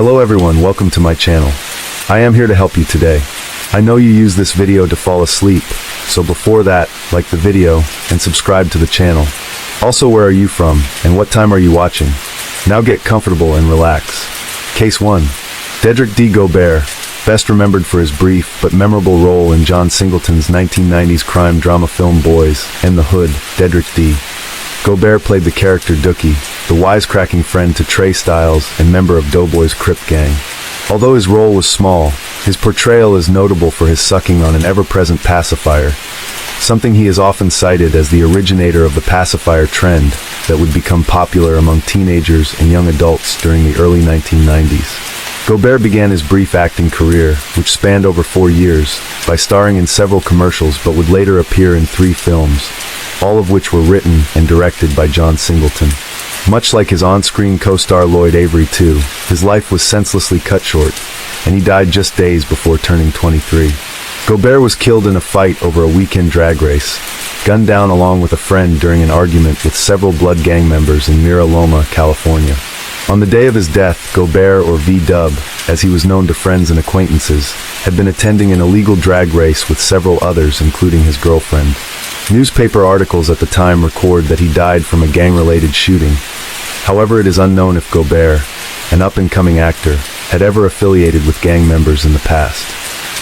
Hello everyone, welcome to my channel. I am here to help you today. I know you use this video to fall asleep, so before that, like the video and subscribe to the channel. Also, where are you from and what time are you watching? Now get comfortable and relax. Case 1. Dedrick D. Gobert, best remembered for his brief but memorable role in John Singleton's 1990s crime drama film Boys and the Hood. Dedrick D. Gobert played the character Dookie, the wisecracking friend to Trey Styles and member of Doughboy's Crip gang. Although his role was small, his portrayal is notable for his sucking on an ever-present pacifier, something he is often cited as the originator of the pacifier trend that would become popular among teenagers and young adults during the early 1990s. Gobert began his brief acting career, which spanned over 4 years, by starring in several commercials but would later appear in 3 films, all of which were written and directed by John Singleton. Much like his on-screen co-star Lloyd Avery too, his life was senselessly cut short, and he died just days before turning 23. Gobert was killed in a fight over a weekend drag race, gunned down along with a friend during an argument with several Blood gang members in Mira Loma, California. On the day of his death, Gobert, or V-Dub, as he was known to friends and acquaintances, had been attending an illegal drag race with several others, including his girlfriend. Newspaper articles at the time record that he died from a gang-related shooting. However, it is unknown if Gobert, an up-and-coming actor, had ever affiliated with gang members in the past.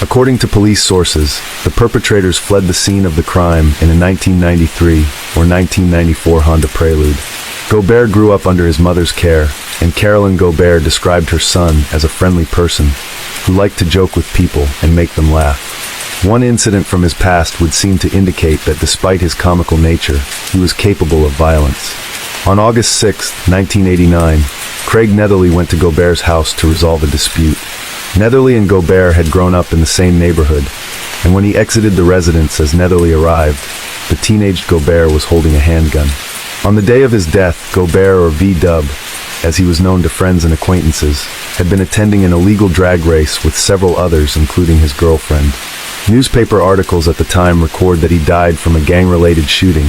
According to police sources, the perpetrators fled the scene of the crime in a 1993 or 1994 Honda Prelude. Gobert grew up under his mother's care, and Carolyn Gobert described her son as a friendly person who liked to joke with people and make them laugh. One incident from his past would seem to indicate that despite his comical nature, he was capable of violence. On August 6, 1989, Craig Netherly went to Gobert's house to resolve a dispute. Netherly and Gobert had grown up in the same neighborhood, and when he exited the residence as Netherly arrived, the teenaged Gobert was holding a handgun. On the day of his death, Gobert, or V-Dub, as he was known to friends and acquaintances, had been attending an illegal drag race with several others, including his girlfriend. Newspaper articles at the time record that he died from a gang-related shooting.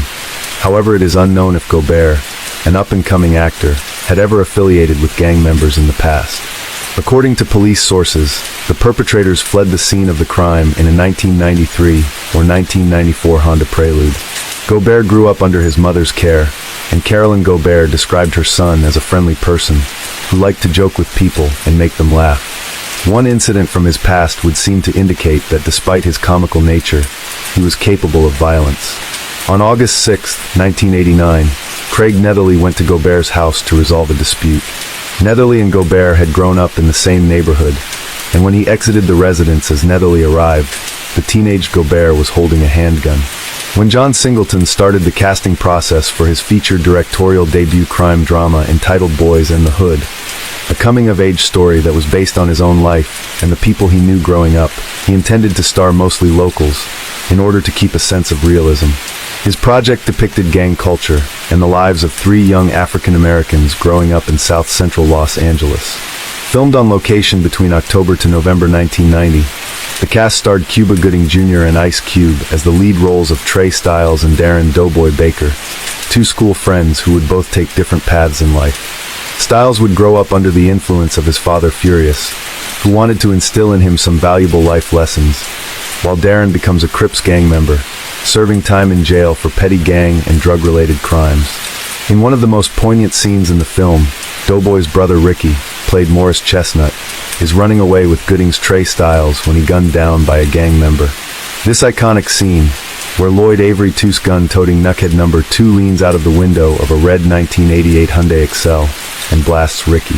However, it is unknown if Gobert, an up-and-coming actor, had ever affiliated with gang members in the past. According to police sources, the perpetrators fled the scene of the crime in a 1993 or 1994 Honda Prelude. Gobert grew up under his mother's care, and Carolyn Gobert described her son as a friendly person who liked to joke with people and make them laugh. One incident from his past would seem to indicate that despite his comical nature, he was capable of violence. On August 6, 1989, Craig Netherly went to Gobert's house to resolve a dispute. Netherly and Gobert had grown up in the same neighborhood, and when he exited the residence as Netherly arrived, the teenage Gobert was holding a handgun. When John Singleton started the casting process for his feature directorial debut crime drama entitled Boys and the Hood, a coming-of-age story that was based on his own life and the people he knew growing up, he intended to star mostly locals in order to keep a sense of realism. His project depicted gang culture and the lives of 3 young African Americans growing up in South Central Los Angeles. Filmed on location between October to November 1990, the cast starred Cuba Gooding Jr. and Ice Cube as the lead roles of Trey Styles and Darren Doughboy Baker, 2 school friends who would both take different paths in life. Styles would grow up under the influence of his father Furious, who wanted to instill in him some valuable life lessons, while Darren becomes a Crips gang member, serving time in jail for petty gang and drug-related crimes. In one of the most poignant scenes in the film, Doughboy's brother Ricky, played Morris Chestnut, is running away with Gooding's Trey Styles when he gunned down by a gang member. This iconic scene, where Lloyd Avery Toos gun-toting knuckhead number 2 leans out of the window of a red 1988 Hyundai Excel and blasts Ricky.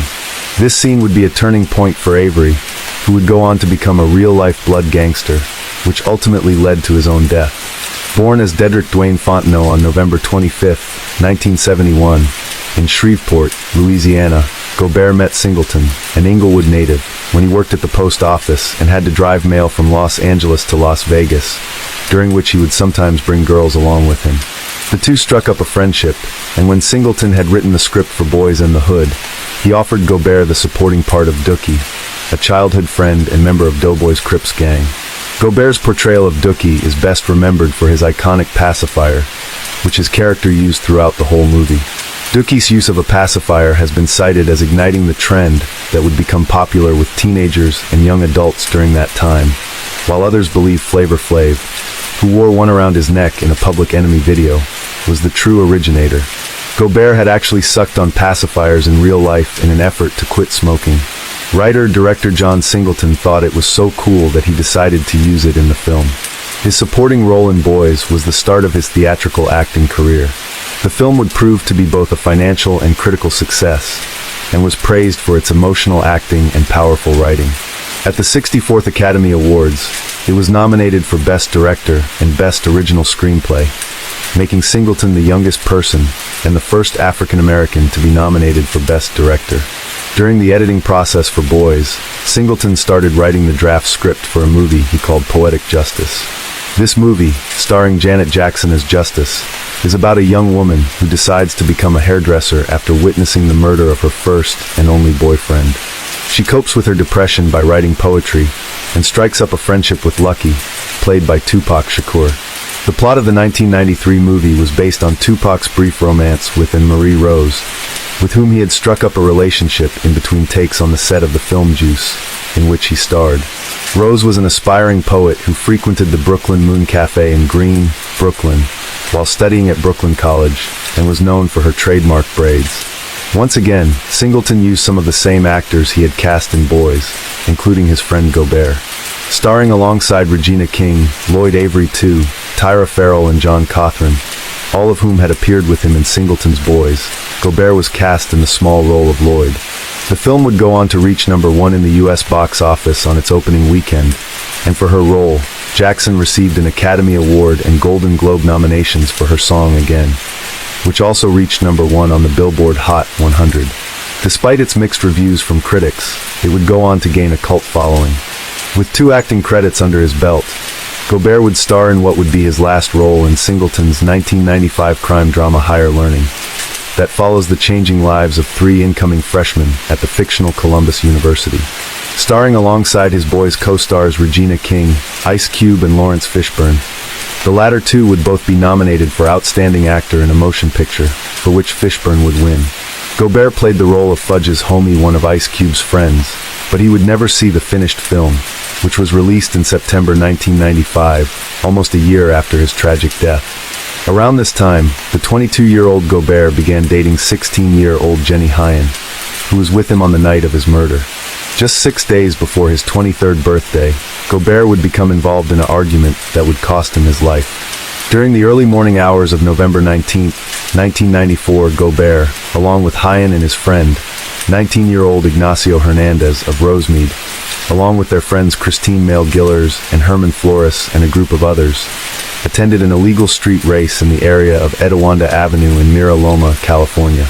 This scene would be a turning point for Avery, who would go on to become a real-life blood gangster, which ultimately led to his own death. Born as Dedrick Dwayne Fontenot on November 25, 1971, in Shreveport, Louisiana, Gobert met Singleton, an Inglewood native, when he worked at the post office and had to drive mail from Los Angeles to Las Vegas, during which he would sometimes bring girls along with him. The two struck up a friendship, and when Singleton had written the script for Boys and the Hood, he offered Gobert the supporting part of Dookie, a childhood friend and member of Doughboy's Crips gang. Gobert's portrayal of Dookie is best remembered for his iconic pacifier, which his character used throughout the whole movie. Dookie's use of a pacifier has been cited as igniting the trend that would become popular with teenagers and young adults during that time, while others believe Flavor Flav, who wore one around his neck in a Public Enemy video, was the true originator. Gobert had actually sucked on pacifiers in real life in an effort to quit smoking. Writer-director John Singleton thought it was so cool that he decided to use it in the film. His supporting role in Boys was the start of his theatrical acting career. The film would prove to be both a financial and critical success, and was praised for its emotional acting and powerful writing. At the 64th Academy Awards, it was nominated for Best Director and Best Original Screenplay, making Singleton the youngest person and the first African American to be nominated for Best Director. During the editing process for Boys, Singleton started writing the draft script for a movie he called Poetic Justice. This movie, starring Janet Jackson as Justice, is about a young woman who decides to become a hairdresser after witnessing the murder of her first and only boyfriend. She copes with her depression by writing poetry and strikes up a friendship with Lucky, played by Tupac Shakur. The plot of the 1993 movie was based on Tupac's brief romance with Marie Rose, with whom he had struck up a relationship in between takes on the set of the film Juice, in which he starred. Rose was an aspiring poet who frequented the Brooklyn Moon Cafe in Green, Brooklyn, while studying at Brooklyn College, and was known for her trademark braids. Once again, Singleton used some of the same actors he had cast in Boys, including his friend Gobert. Starring alongside Regina King, Lloyd Avery II, Tyra Farrell and John Cothran, all of whom had appeared with him in Singleton's Boys, Gobert was cast in the small role of Lloyd. The film would go on to reach #1 in the U.S. box office on its opening weekend, and for her role, Jackson received an Academy Award and Golden Globe nominations for her song Again, which also reached #1 on the Billboard Hot 100. Despite its mixed reviews from critics, it would go on to gain a cult following. With 2 acting credits under his belt, Gobert would star in what would be his last role in Singleton's 1995 crime drama Higher Learning, that follows the changing lives of 3 incoming freshmen at the fictional Columbus University. Starring alongside his Boys co-stars Regina King, Ice Cube and Lawrence Fishburne, the latter 2 would both be nominated for Outstanding Actor in a Motion Picture, for which Fishburne would win. Gobert played the role of Fudge's homie, one of Ice Cube's friends, but he would never see the finished film, which was released in September 1995, almost a year after his tragic death. Around this time, the 22-year-old Gobert began dating 16-year-old Jenny Hyen, who was with him on the night of his murder. Just 6 days before his 23rd birthday, Gobert would become involved in an argument that would cost him his life. During the early morning hours of November 19, 1994, Gobert, along with Hyen and his friend, 19-year-old Ignacio Hernandez of Rosemead, along with their friends Christine Mail Gillers and Herman Flores and a group of others, attended an illegal street race in the area of Etiwanda Avenue in Mira Loma, California.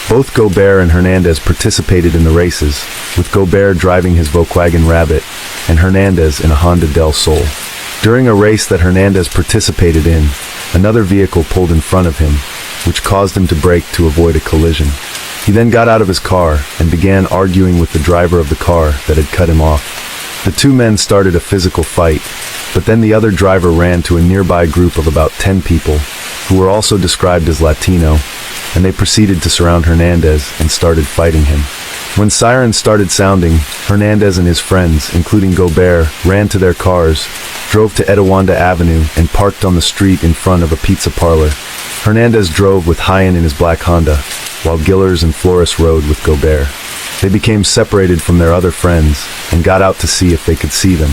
Both Gobert and Hernandez participated in the races, with Gobert driving his Volkswagen Rabbit and Hernandez in a Honda Del Sol. During a race that Hernandez participated in, another vehicle pulled in front of him, which caused him to brake to avoid a collision. He then got out of his car and began arguing with the driver of the car that had cut him off. The 2 men started a physical fight, but then the other driver ran to a nearby group of about 10 people, who were also described as Latino, and they proceeded to surround Hernandez and started fighting him. When sirens started sounding, Hernandez and his friends, including Gobert, ran to their cars, drove to Etiwanda Avenue, and parked on the street in front of a pizza parlor. Hernandez drove with Hyen in his black Honda, while Gillers and Flores rode with Gobert. They became separated from their other friends and got out to see if they could see them.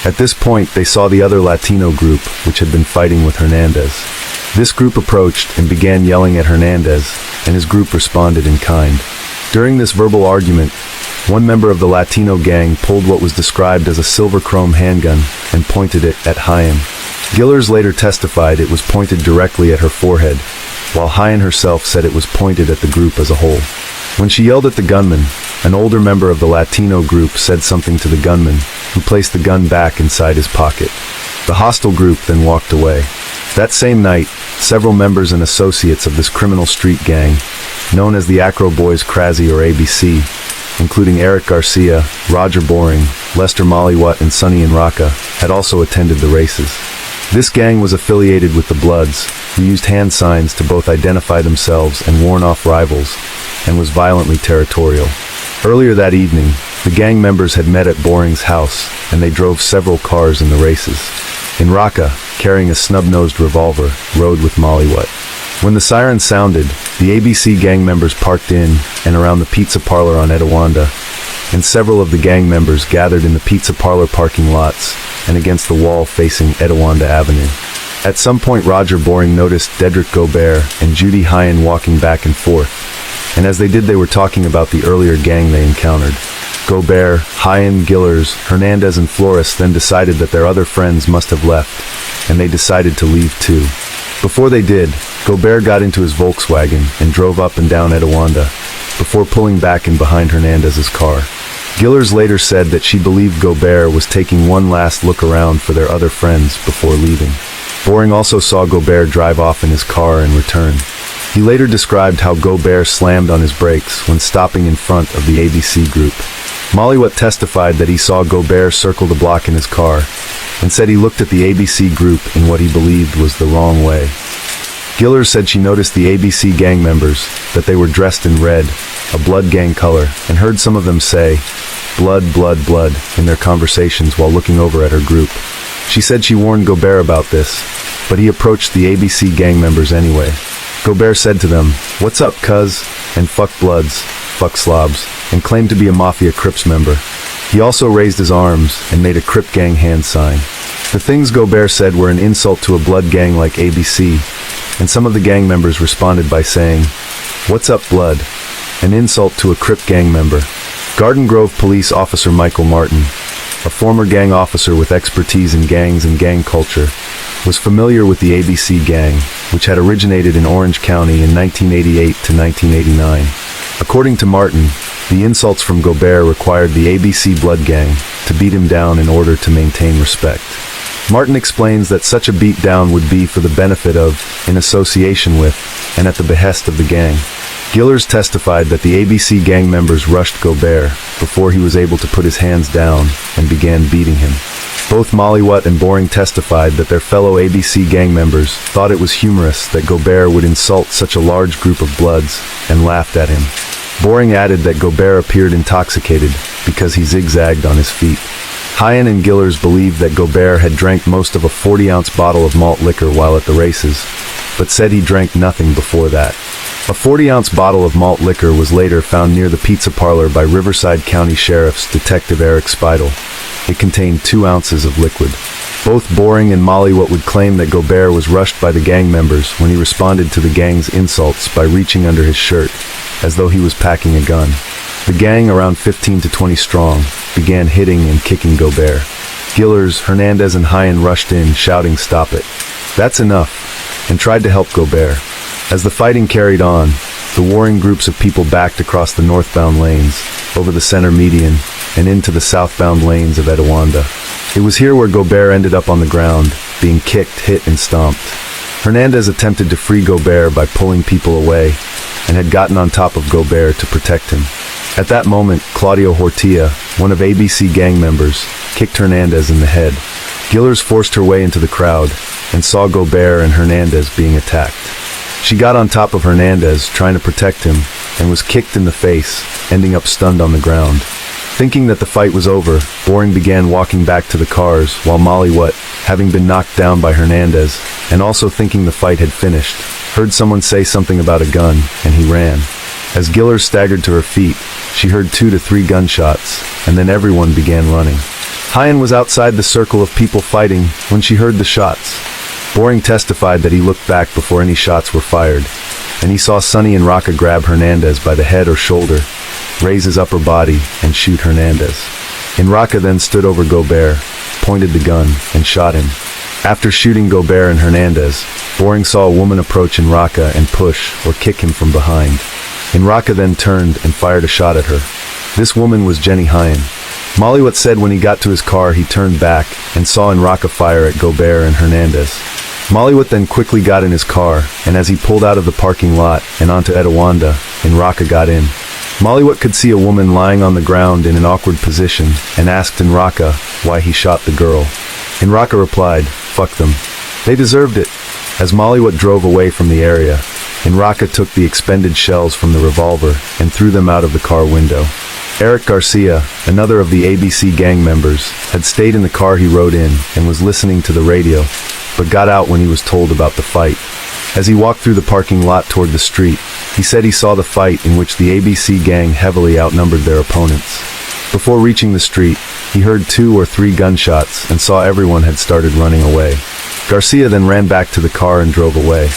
At this point, they saw the other Latino group, which had been fighting with Hernandez. This group approached and began yelling at Hernandez, and his group responded in kind. During this verbal argument, one member of the Latino gang pulled what was described as a silver chrome handgun and pointed it at Hyen. Gillers later testified it was pointed directly at her forehead, while Hyen herself said it was pointed at the group as a whole. When she yelled at the gunman, an older member of the Latino group said something to the gunman, who placed the gun back inside his pocket. The hostile group then walked away. That same night, several members and associates of this criminal street gang, known as the Acro Boys Krasy or ABC, including Eric Garcia, Roger Boring, Lester Molliwatt, and Sonny Inraka, had also attended the races. This gang was affiliated with the Bloods, who used hand signs to both identify themselves and warn off rivals, and was violently territorial. Earlier that evening, the gang members had met at Boring's house, and they drove several cars in the races. In Raqqa, carrying a snub-nosed revolver, rode with Molly-What. When the siren sounded, the ABC gang members parked in and around the pizza parlor on Etiwanda, and several of the gang members gathered in the pizza parlor parking lots and against the wall facing Etiwanda Avenue. At some point, Roger Boring noticed Dedrick Gobert and Judy Hyen walking back and forth, and as they did, they were talking about the earlier gang they encountered. Gobert, Hyen, Gillers, Hernandez, and Flores then decided that their other friends must have left, and they decided to leave too. Before they did, Gobert got into his Volkswagen and drove up and down Etiwanda, before pulling back in behind Hernandez's car. Gillers later said that she believed Gobert was taking one last look around for their other friends before leaving. Boring also saw Gobert drive off in his car and return. He later described how Gobert slammed on his brakes when stopping in front of the ABC group. Molly-What testified that he saw Gobert circle the block in his car, and said he looked at the ABC group in what he believed was the wrong way. Gillers said she noticed the ABC gang members, that they were dressed in red, a blood gang color, and heard some of them say, "Blood, blood, blood," in their conversations while looking over at her group. She said she warned Gobert about this, but he approached the ABC gang members anyway. Gobert said to them, "What's up, cuz?" and "Fuck Bloods, fuck slobs," and claimed to be a Mafia Crips member. He also raised his arms and made a Crip gang hand sign. The things Gobert said were an insult to a blood gang like ABC, and some of the gang members responded by saying, "What's up, blood?" an insult to a Crip gang member. Garden Grove Police Officer Michael Martin, a former gang officer with expertise in gangs and gang culture, was familiar with the ABC gang, which had originated in Orange County in 1988 to 1989. According to Martin, the insults from Gobert required the ABC Blood Gang to beat him down in order to maintain respect. Martin explains that such a beatdown would be for the benefit of, in association with, and at the behest of the gang. Gillers testified that the ABC gang members rushed Gobert before he was able to put his hands down and began beating him. Both Molly-What and Boring testified that their fellow ABC gang members thought it was humorous that Gobert would insult such a large group of Bloods and laughed at him. Boring added that Gobert appeared intoxicated because he zigzagged on his feet. Hyen and Gillers believed that Gobert had drank most of a 40-ounce bottle of malt liquor while at the races, but said he drank nothing before that. A 40-ounce bottle of malt liquor was later found near the pizza parlor by Riverside County Sheriff's Detective Eric Speidel. It contained 2 ounces of liquid. Both Boring and Molly-What would claim that Gobert was rushed by the gang members when he responded to the gang's insults by reaching under his shirt, as though he was packing a gun. The gang, around 15 to 20 strong, began hitting and kicking Gobert. Gillers, Hernandez, and Hyen rushed in, shouting, "Stop it. That's enough," and tried to help Gobert. As the fighting carried on, the warring groups of people backed across the northbound lanes, over the center median, and into the southbound lanes of Etiwanda. It was here where Gobert ended up on the ground, being kicked, hit, and stomped. Hernandez attempted to free Gobert by pulling people away, and had gotten on top of Gobert to protect him. At that moment, Claudio Hortia, one of ABC gang members, kicked Hernandez in the head. Gillers forced her way into the crowd, and saw Gobert and Hernandez being attacked. She got on top of Hernandez, trying to protect him, and was kicked in the face, ending up stunned on the ground. Thinking that the fight was over, Boring began walking back to the cars, while Molly-What, having been knocked down by Hernandez, and also thinking the fight had finished, heard someone say something about a gun, and he ran. As Gillers staggered to her feet, she heard 2 to 3 gunshots, and then everyone began running. Hyen was outside the circle of people fighting when she heard the shots. Boring testified that he looked back before any shots were fired, and he saw Sonny and Raqqa grab Hernandez by the head or shoulder, raise his upper body, and shoot Hernandez. And Raqqa then stood over Gobert, pointed the gun, and shot him. After shooting Gobert and Hernandez, Boring saw a woman approach Raqqa and push or kick him from behind. Raqqa then turned and fired a shot at her. This woman was Jenny Hyen. Molly-What said when he got to his car he turned back and saw Raqqa fire at Gobert and Hernandez. Molly-What then quickly got in his car, and as he pulled out of the parking lot and onto Etiwanda, Raqqa got in. Molly-What could see a woman lying on the ground in an awkward position and asked Raqqa why he shot the girl. Raqqa replied, "Fuck them." They deserved it. As Mollywood drove away from the area, Inraka took the expended shells from the revolver and threw them out of the car window. Eric Garcia, another of the ABC gang members, had stayed in the car he rode in and was listening to the radio, but got out when he was told about the fight. As he walked through the parking lot toward the street, he said he saw the fight in which the ABC gang heavily outnumbered their opponents. Before reaching the street, he heard 2 or 3 gunshots and saw everyone had started running away. Garcia then ran back to the car and drove away.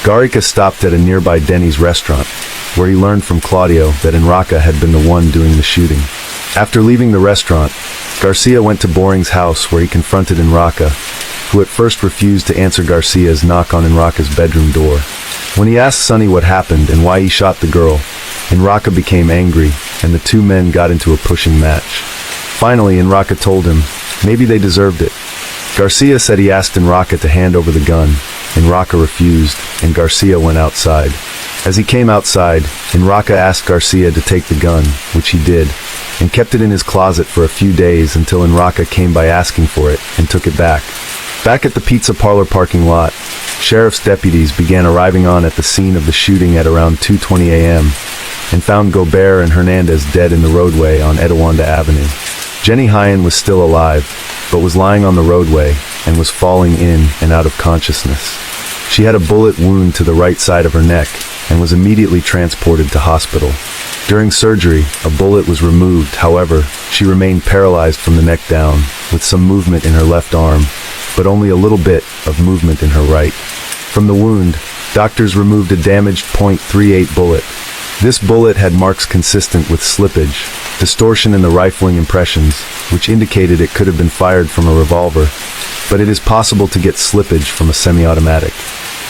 Garika stopped at a nearby Denny's restaurant, where he learned from Claudio that Inraka had been the one doing the shooting. After leaving the restaurant, Garcia went to Boring's house where he confronted Inraka, who at first refused to answer Garcia's knock on Inraka's bedroom door. When he asked Sonny what happened and why he shot the girl, Inraka became angry, and the 2 men got into a pushing match. Finally, Inraka told him maybe they deserved it. Garcia said he asked Inraka to hand over the gun. Inraka refused, and Garcia went outside. As he came outside, Inraka asked Garcia to take the gun, which he did, and kept it in his closet for a few days until Inraka came by asking for it and took it back. Back at the pizza parlor parking lot, sheriff's deputies began arriving at the scene of the shooting at around 2:20 a.m. and found Gobert and Hernandez dead in the roadway on Etowanda Avenue. Jenny Hyen was still alive, but was lying on the roadway and was falling in and out of consciousness. She had a bullet wound to the right side of her neck and was immediately transported to hospital. During surgery, a bullet was removed. However, she remained paralyzed from the neck down, with some movement in her left arm, but only a little bit of movement in her right. From the wound, doctors removed a damaged .38 bullet. This bullet had marks consistent with slippage, distortion in the rifling impressions, which indicated it could have been fired from a revolver, but it is possible to get slippage from a semi-automatic.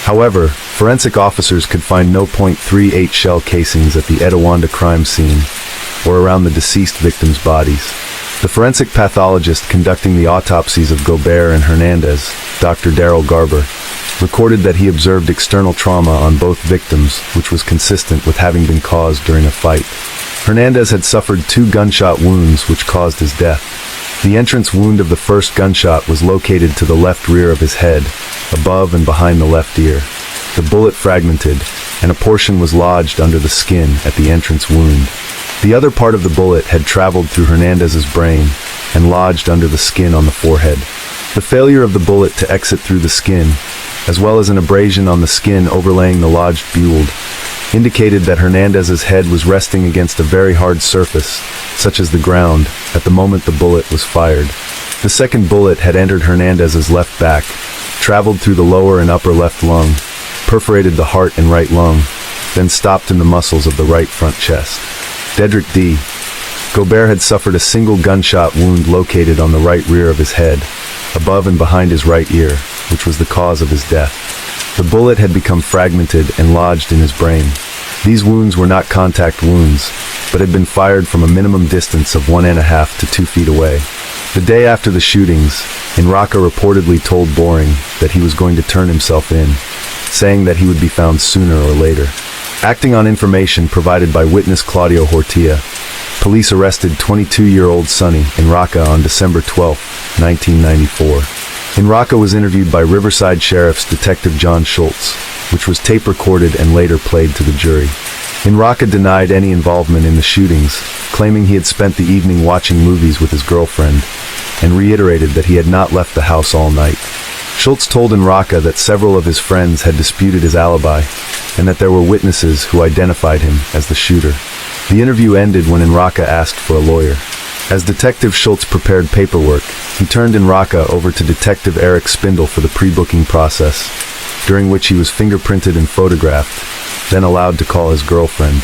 However, forensic officers could find no .38 shell casings at the Etowanda crime scene or around the deceased victims' bodies. The forensic pathologist conducting the autopsies of Gobert and Hernandez, Dr. Daryl Garber, recorded that he observed external trauma on both victims, which was consistent with having been caused during a fight. Hernandez had suffered 2 gunshot wounds which caused his death. The entrance wound of the first gunshot was located to the left rear of his head, above and behind the left ear. The bullet fragmented, and a portion was lodged under the skin at the entrance wound. The other part of the bullet had traveled through Hernandez's brain and lodged under the skin on the forehead. The failure of the bullet to exit through the skin, as well as an abrasion on the skin overlaying the lodged build, indicated that Hernandez's head was resting against a very hard surface, such as the ground, at the moment the bullet was fired. The second bullet had entered Hernandez's left back, traveled through the lower and upper left lung, perforated the heart and right lung, then stopped in the muscles of the right front chest. Dedrick D. Gobert had suffered a single gunshot wound located on the right rear of his head, above and behind his right ear, which was the cause of his death. The bullet had become fragmented and lodged in his brain. These wounds were not contact wounds, but had been fired from a minimum distance of 1.5 to 2 feet away. The day after the shootings, Inraka reportedly told Boring that he was going to turn himself in, saying that he would be found sooner or later. Acting on information provided by witness Claudio Hortia, police arrested 22-year-old Sonny Inraka on December 12, 1994. Inraka was interviewed by Riverside Sheriff's Detective John Schultz, which was tape-recorded and later played to the jury. Inraka denied any involvement in the shootings, claiming he had spent the evening watching movies with his girlfriend, and reiterated that he had not left the house all night. Schultz told Inraka that several of his friends had disputed his alibi, and that there were witnesses who identified him as the shooter. The interview ended when Inraka asked for a lawyer. As Detective Schultz prepared paperwork, he turned Inraka over to Detective Eric Spindle for the pre-booking process, during which he was fingerprinted and photographed, then allowed to call his girlfriend.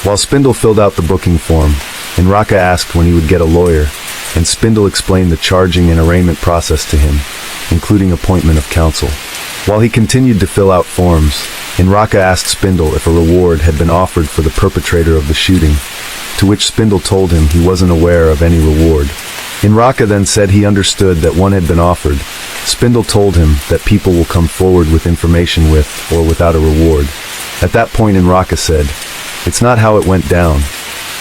While Spindle filled out the booking form, Inraka asked when he would get a lawyer, and Spindle explained the charging and arraignment process to him, including appointment of counsel. While he continued to fill out forms, Inraka asked Spindle if a reward had been offered for the perpetrator of the shooting, to which Spindle told him he wasn't aware of any reward. Inraka then said he understood that one had been offered. Spindle told him that people will come forward with information with or without a reward. At that point Inraka said, "It's not how it went down."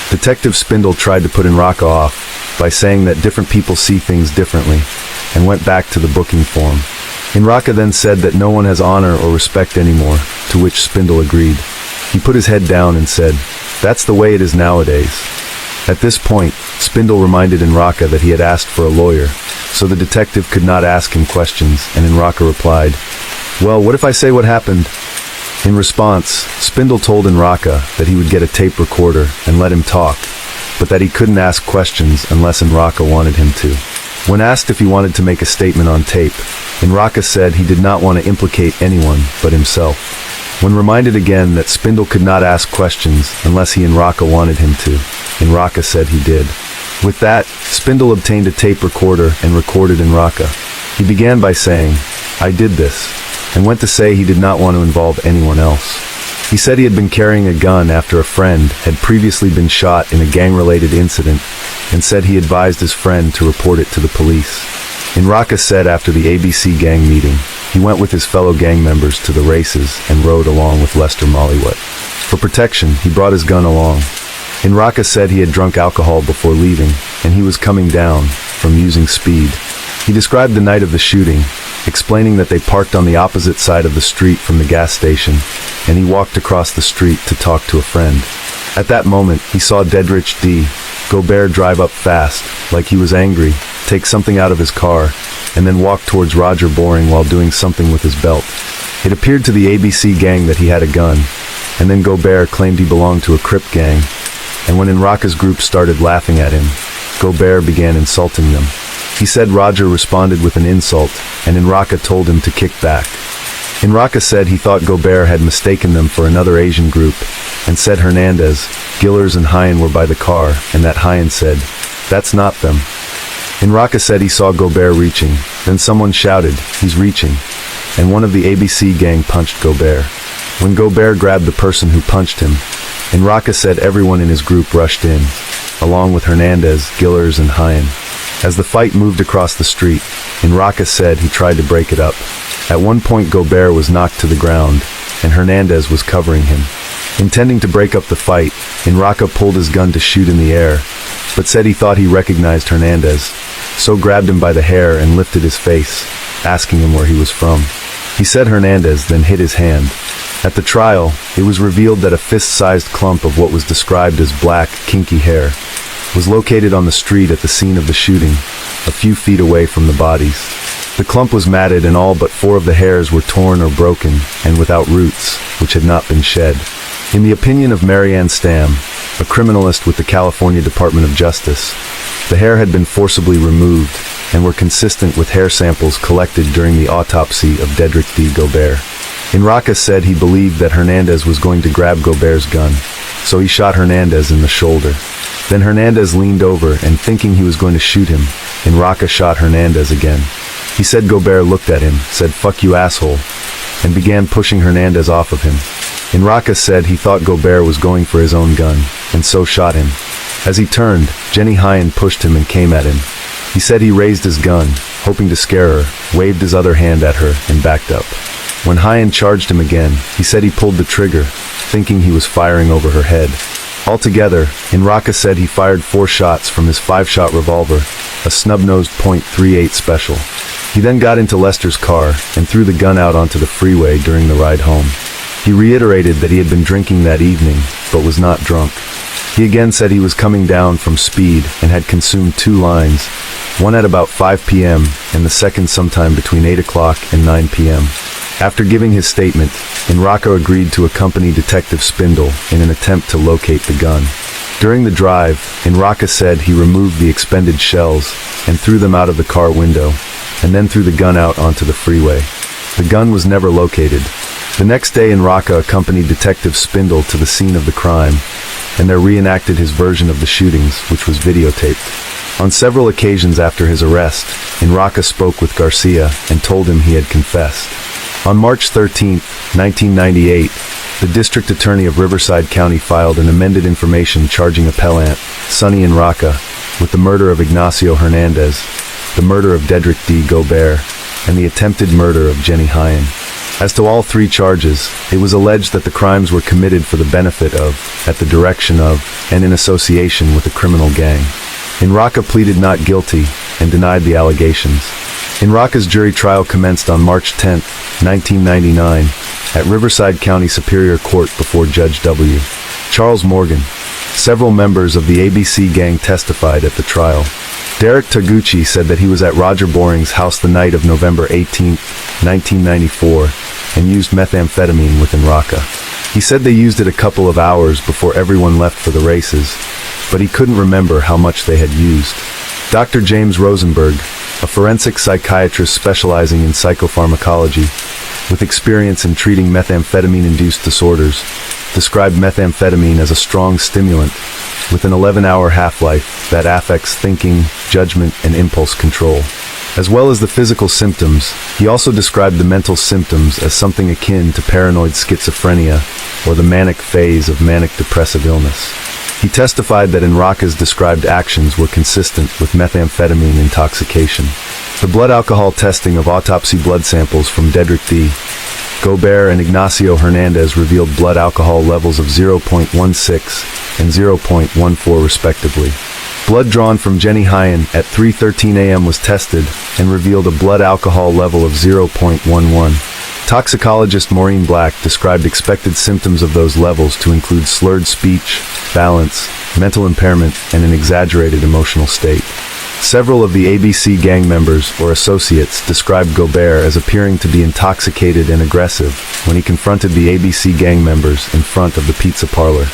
Detective Spindle tried to put Inraka off by saying that different people see things differently, and went back to the booking form. Inraka then said that no one has honor or respect anymore, to which Spindle agreed. He put his head down and said, "That's the way it is nowadays." At this point, Spindle reminded Inraka that he had asked for a lawyer, so the detective could not ask him questions, and Inraka replied, "Well, what if I say what happened?" In response, Spindle told Inraka that he would get a tape recorder and let him talk, but that he couldn't ask questions unless Inraka wanted him to. When asked if he wanted to make a statement on tape, Inraka said he did not want to implicate anyone but himself. When reminded again that Spindle could not ask questions unless he Inraka wanted him to, Inraka said he did. With that, Spindle obtained a tape recorder and recorded Inraka. He began by saying, "I did this," and went to say he did not want to involve anyone else. He said he had been carrying a gun after a friend had previously been shot in a gang-related incident, and said he advised his friend to report it to the police. Inraka said after the ABC gang meeting, he went with his fellow gang members to the races and rode along with Lester Mollywet. For protection, he brought his gun along. Inraka said he had drunk alcohol before leaving, and he was coming down from using speed. He described the night of the shooting, explaining that they parked on the opposite side of the street from the gas station, and he walked across the street to talk to a friend. At that moment, he saw Dedrich D. Gobert drive up fast, like he was angry, take something out of his car, and then walk towards Roger Boring while doing something with his belt. It appeared to the ABC gang that he had a gun, and then Gobert claimed he belonged to a Crip gang, and when Inraka's group started laughing at him, Gobert began insulting them. He said Roger responded with an insult, and Inraka told him to kick back. Inraka said he thought Gobert had mistaken them for another Asian group, and said Hernandez, Gillers and Hyen were by the car, and that Hyen said, "That's not them." Inraka said he saw Gobert reaching, then someone shouted, "He's reaching," and one of the ABC gang punched Gobert. When Gobert grabbed the person who punched him, Inraka said everyone in his group rushed in, along with Hernandez, Gillers and Hyen. As the fight moved across the street, Inraka said he tried to break it up. At one point Gobert was knocked to the ground, and Hernandez was covering him. Intending to break up the fight, Inraka pulled his gun to shoot in the air, but said he thought he recognized Hernandez, so grabbed him by the hair and lifted his face, asking him where he was from. He said Hernandez then hit his hand. At the trial, it was revealed that a fist-sized clump of what was described as black, kinky hair was located on the street at the scene of the shooting, a few feet away from the bodies. The clump was matted and all but 4 of the hairs were torn or broken and without roots, which had not been shed. In the opinion of Marianne Stamm, a criminalist with the California Department of Justice, the hair had been forcibly removed and were consistent with hair samples collected during the autopsy of Dedrick D. Gobert. Inraka said he believed that Hernandez was going to grab Gobert's gun, so he shot Hernandez in the shoulder. Then Hernandez leaned over and thinking he was going to shoot him, Inraka shot Hernandez again. He said Gobert looked at him, said "Fuck you asshole," and began pushing Hernandez off of him. Inraka said he thought Gobert was going for his own gun, and so shot him. As he turned, Jenny Hyen pushed him and came at him. He said he raised his gun, hoping to scare her, waved his other hand at her, and backed up. When Hyen charged him again, he said he pulled the trigger, thinking he was firing over her head. Altogether, Inraka said he fired 4 shots from his 5-shot revolver, a snub-nosed .38 special. He then got into Lester's car and threw the gun out onto the freeway during the ride home. He reiterated that he had been drinking that evening, but was not drunk. He again said he was coming down from speed and had consumed 2 lines, one at about 5 p.m. and the second sometime between 8 o'clock and 9 p.m. After giving his statement, Inraka agreed to accompany Detective Spindle in an attempt to locate the gun. During the drive, Inraka said he removed the expended shells and threw them out of the car window, and then threw the gun out onto the freeway. The gun was never located. The next day Inraka accompanied Detective Spindle to the scene of the crime, and there reenacted his version of the shootings, which was videotaped. On several occasions after his arrest, Inraka spoke with Garcia and told him he had confessed. On March 13, 1998, the District Attorney of Riverside County filed an amended information charging appellant, Sonny Inraka, with the murder of Ignacio Hernandez, the murder of Dedrick D. Gobert, and the attempted murder of Jenny Hyen. As to all 3 charges, it was alleged that the crimes were committed for the benefit of, at the direction of, and in association with a criminal gang. Inraka pleaded not guilty and denied the allegations. Inraka's jury trial commenced on March 10, 1999, at Riverside County Superior Court before Judge W. Charles Morgan. Several members of the ABC gang testified at the trial. Derek Taguchi said that he was at Roger Boring's house the night of November 18, 1994, and used methamphetamine with Inraka. He said they used it a couple of hours before everyone left for the races, but he couldn't remember how much they had used. Dr. James Rosenberg, a forensic psychiatrist specializing in psychopharmacology, with experience in treating methamphetamine-induced disorders, described methamphetamine as a strong stimulant with an 11-hour half-life that affects thinking, judgment, and impulse control. As well as the physical symptoms, he also described the mental symptoms as something akin to paranoid schizophrenia or the manic phase of manic depressive illness. He testified that Inraka's described actions were consistent with methamphetamine intoxication. The blood alcohol testing of autopsy blood samples from Dedrick D. Gobert and Ignacio Hernandez revealed blood alcohol levels of 0.16 and 0.14 respectively. Blood drawn from Jenny Hyen at 3:13 a.m. was tested and revealed a blood alcohol level of 0.11. Toxicologist Maureen Black described expected symptoms of those levels to include slurred speech, balance, mental impairment, and an exaggerated emotional state. Several of the ABC gang members or associates described Gobert as appearing to be intoxicated and aggressive when he confronted the ABC gang members in front of the pizza parlor.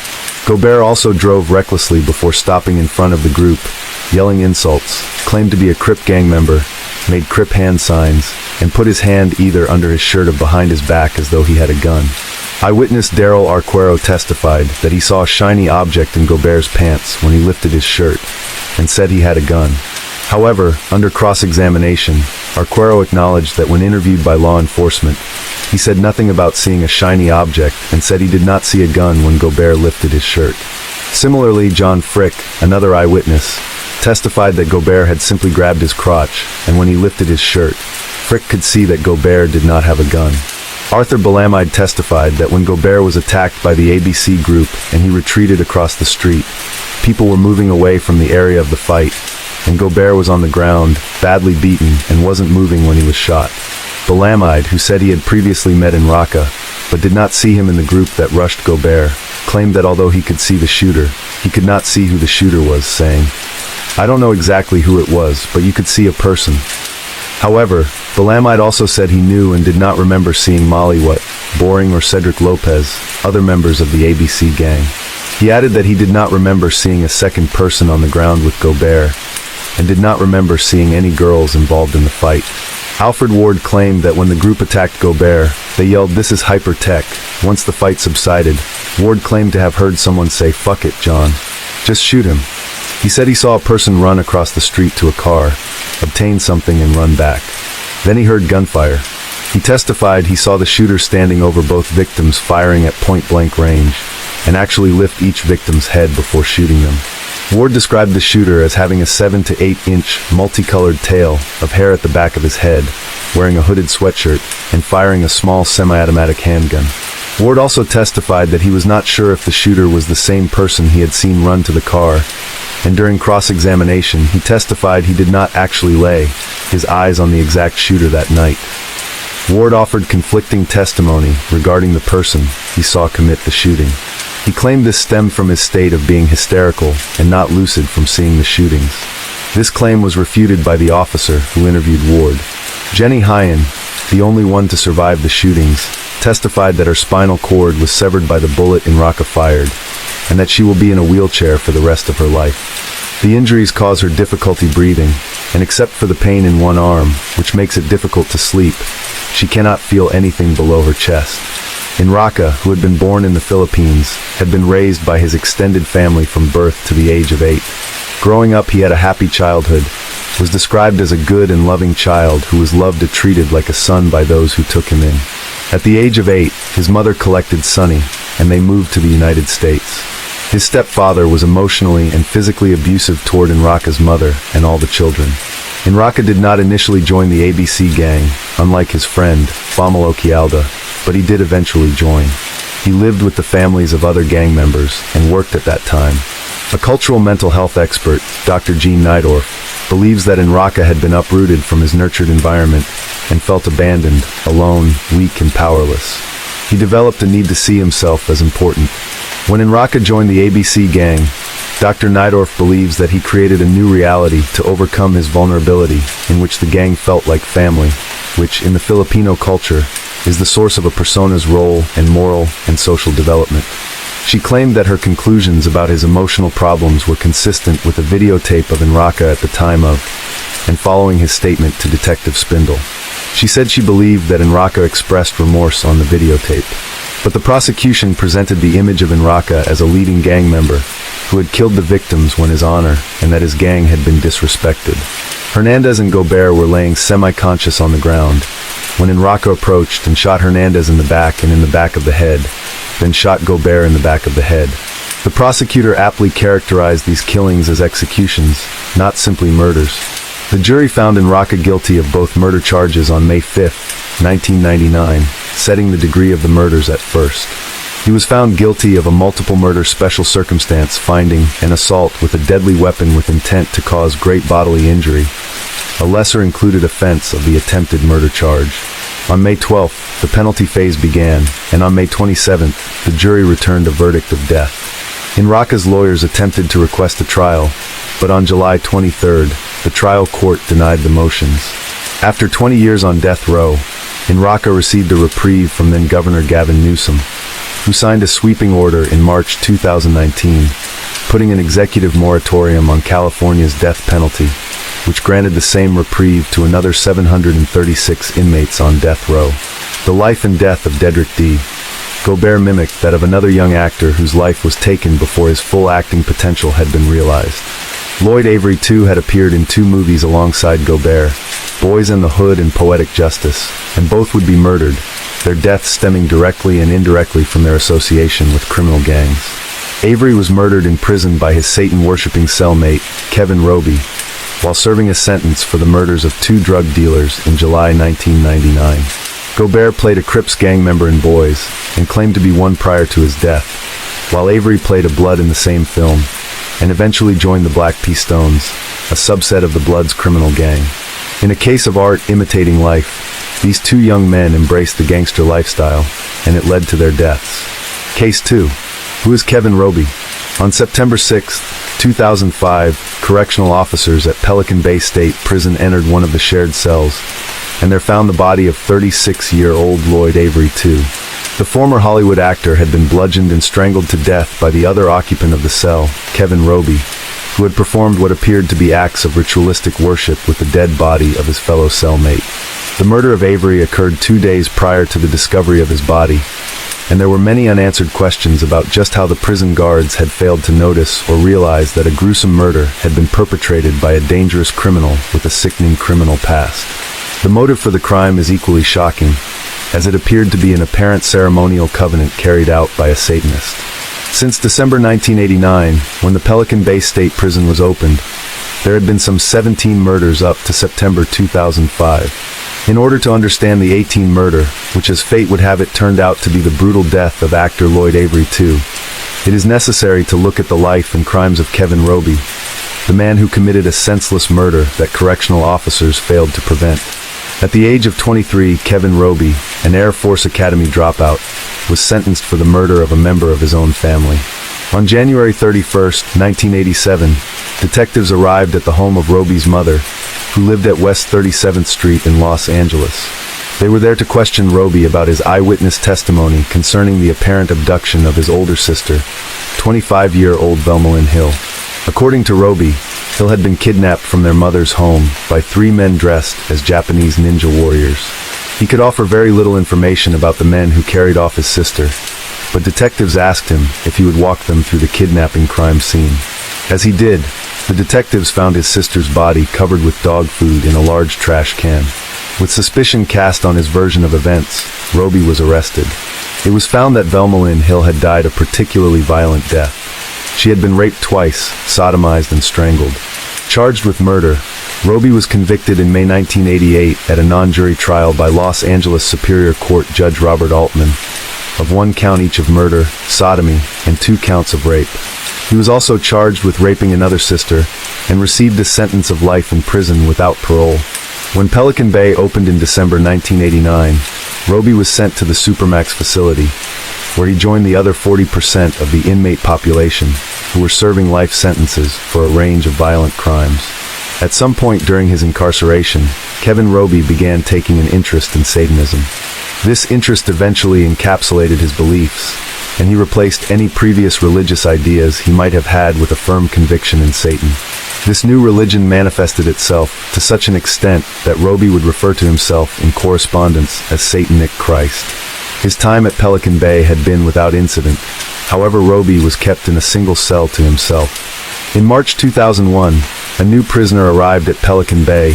Gobert also drove recklessly before stopping in front of the group, yelling insults, claimed to be a Crip gang member, made Crip hand signs, and put his hand either under his shirt or behind his back as though he had a gun. Eyewitness Daryl Arquero testified that he saw a shiny object in Gobert's pants when he lifted his shirt, and said he had a gun. However, under cross-examination, Arquero acknowledged that when interviewed by law enforcement, he said nothing about seeing a shiny object and said he did not see a gun when Gobert lifted his shirt. Similarly, John Frick, another eyewitness, testified that Gobert had simply grabbed his crotch, and when he lifted his shirt, Frick could see that Gobert did not have a gun. Arthur Balamide testified that when Gobert was attacked by the ABC group and he retreated across the street, people were moving away from the area of the fight, and Gobert was on the ground, badly beaten, and wasn't moving when he was shot. Balamide, who said he had previously met Inraka, but did not see him in the group that rushed Gobert, claimed that although he could see the shooter, he could not see who the shooter was, saying, "I don't know exactly who it was, but you could see a person." However, Balamide also said he knew and did not remember seeing Molly Watt, Boring or Cedric Lopez, other members of the ABC gang. He added that he did not remember seeing a second person on the ground with Gobert, and did not remember seeing any girls involved in the fight. Alfred Ward claimed that when the group attacked Gobert, they yelled, "This is hyper-tech." Once the fight subsided, Ward claimed to have heard someone say, "Fuck it, John. Just shoot him." He said he saw a person run across the street to a car, obtain something and run back. Then he heard gunfire. He testified he saw the shooter standing over both victims firing at point-blank range, and actually lift each victim's head before shooting them. Ward described the shooter as having a 7 to 8 inch multicolored tail of hair at the back of his head, wearing a hooded sweatshirt, and firing a small semi-automatic handgun. Ward also testified that he was not sure if the shooter was the same person he had seen run to the car, and during cross-examination he testified he did not actually lay his eyes on the exact shooter that night. Ward offered conflicting testimony regarding the person he saw commit the shooting. He claimed this stemmed from his state of being hysterical and not lucid from seeing the shootings. This claim was refuted by the officer who interviewed Ward. Jenny Hyen, the only one to survive the shootings, testified that her spinal cord was severed by the bullet Inraka fired, and that she will be in a wheelchair for the rest of her life. The injuries cause her difficulty breathing, and except for the pain in one arm, which makes it difficult to sleep, she cannot feel anything below her chest. Inraka, who had been born in the Philippines, had been raised by his extended family from birth to the age of 8. Growing up, he had a happy childhood, was described as a good and loving child who was loved and treated like a son by those who took him in. At the age of 8, his mother collected Sonny, and they moved to the United States. His stepfather was emotionally and physically abusive toward Inraka's mother and all the children. Inraka did not initially join the ABC gang, unlike his friend, Famalo Quialda, but he did eventually join. He lived with the families of other gang members and worked at that time. A cultural mental health expert, Dr. Gene Neidorf, believes that Enraka had been uprooted from his nurtured environment and felt abandoned, alone, weak, and powerless. He developed a need to see himself as important. When Enraka joined the ABC gang, Dr. Neidorf believes that he created a new reality to overcome his vulnerability, in which the gang felt like family, which, in the Filipino culture, is the source of a persona's role and moral and social development. She claimed that her conclusions about his emotional problems were consistent with a videotape of Enraka at the time of and following his statement to Detective Spindle. She said she believed that Enraka expressed remorse on the videotape, but the prosecution presented the image of Enraka as a leading gang member who had killed the victims when his honor and that his gang had been disrespected. Hernandez and Gobert were laying semi-conscious on the ground when Enraka approached and shot Hernandez in the back and in the back of the head, then shot Gobert in the back of the head. The prosecutor aptly characterized these killings as executions, not simply murders. The jury found Enraka guilty of both murder charges on May 5, 1999, setting the degree of the murders at first. He was found guilty of a multiple murder special circumstance finding and assault with a deadly weapon with intent to cause great bodily injury, a lesser included offense of the attempted murder charge. On May 12th, the penalty phase began, and on May 27th, the jury returned a verdict of death. Enraka's lawyers attempted to request a trial, but on July 23rd, the trial court denied the motions. After 20 years on death row, Enraka received a reprieve from then-Governor Gavin Newsom, who signed a sweeping order in March 2019, putting an executive moratorium on California's death penalty, which granted the same reprieve to another 736 inmates on death row. The life and death of Dedrick D. Gobert mimicked that of another young actor whose life was taken before his full acting potential had been realized. Lloyd Avery too had appeared in 2 movies alongside Gobert, Boys in the Hood and Poetic Justice, and both would be murdered, their deaths stemming directly and indirectly from their association with criminal gangs. Avery was murdered in prison by his Satan-worshipping cellmate, Kevin Roby, while serving a sentence for the murders of 2 drug dealers in July 1999. Gobert played a Crips gang member in Boys, and claimed to be one prior to his death, while Avery played a Blood in the same film, and eventually joined the Black P-Stones, a subset of the Bloods criminal gang. In a case of art imitating life, these 2 young men embraced the gangster lifestyle, and it led to their deaths. Case 2. Who is Kevin Roby? On September 6, 2005, correctional officers at Pelican Bay State Prison entered one of the shared cells, and there found the body of 36-year-old Lloyd Avery II. The former Hollywood actor had been bludgeoned and strangled to death by the other occupant of the cell, Kevin Roby, who had performed what appeared to be acts of ritualistic worship with the dead body of his fellow cellmate. The murder of Avery occurred 2 days prior to the discovery of his body, and there were many unanswered questions about just how the prison guards had failed to notice or realize that a gruesome murder had been perpetrated by a dangerous criminal with a sickening criminal past. The motive for the crime is equally shocking, as it appeared to be an apparent ceremonial covenant carried out by a Satanist. Since December 1989, when the Pelican Bay State Prison was opened, there had been some 17 murders up to September 2005. In order to understand the 18 murder, which as fate would have it turned out to be the brutal death of actor Lloyd Avery II, it is necessary to look at the life and crimes of Kevin Roby, the man who committed a senseless murder that correctional officers failed to prevent. At the age of 23, Kevin Roby, an Air Force Academy dropout, was sentenced for the murder of a member of his own family. On January 31, 1987, detectives arrived at the home of Roby's mother, who lived at West 37th Street in Los Angeles. They were there to question Roby about his eyewitness testimony concerning the apparent abduction of his older sister, 25-year-old Velmalyn Hill. According to Roby, Hill had been kidnapped from their mother's home by 3 men dressed as Japanese ninja warriors. He could offer very little information about the men who carried off his sister, but detectives asked him if he would walk them through the kidnapping crime scene. As he did, the detectives found his sister's body covered with dog food in a large trash can. With suspicion cast on his version of events, Roby was arrested. It was found that Velmalyn Hill had died a particularly violent death. She had been raped twice, sodomized, and strangled. Charged with murder, Roby was convicted in May 1988 at a non-jury trial by Los Angeles Superior Court Judge Robert Altman, of 1 count each of murder, sodomy, and 2 counts of rape. He was also charged with raping another sister and received a sentence of life in prison without parole. When Pelican Bay opened in December 1989, Roby was sent to the Supermax facility, where he joined the other 40% of the inmate population who were serving life sentences for a range of violent crimes. At some point during his incarceration, Kevin Roby began taking an interest in Satanism. This interest eventually encapsulated his beliefs, and he replaced any previous religious ideas he might have had with a firm conviction in Satan. This new religion manifested itself to such an extent that Roby would refer to himself in correspondence as Satanic Christ. His time at Pelican Bay had been without incident. However, Roby was kept in a single cell to himself. In March 2001, a new prisoner arrived at Pelican Bay,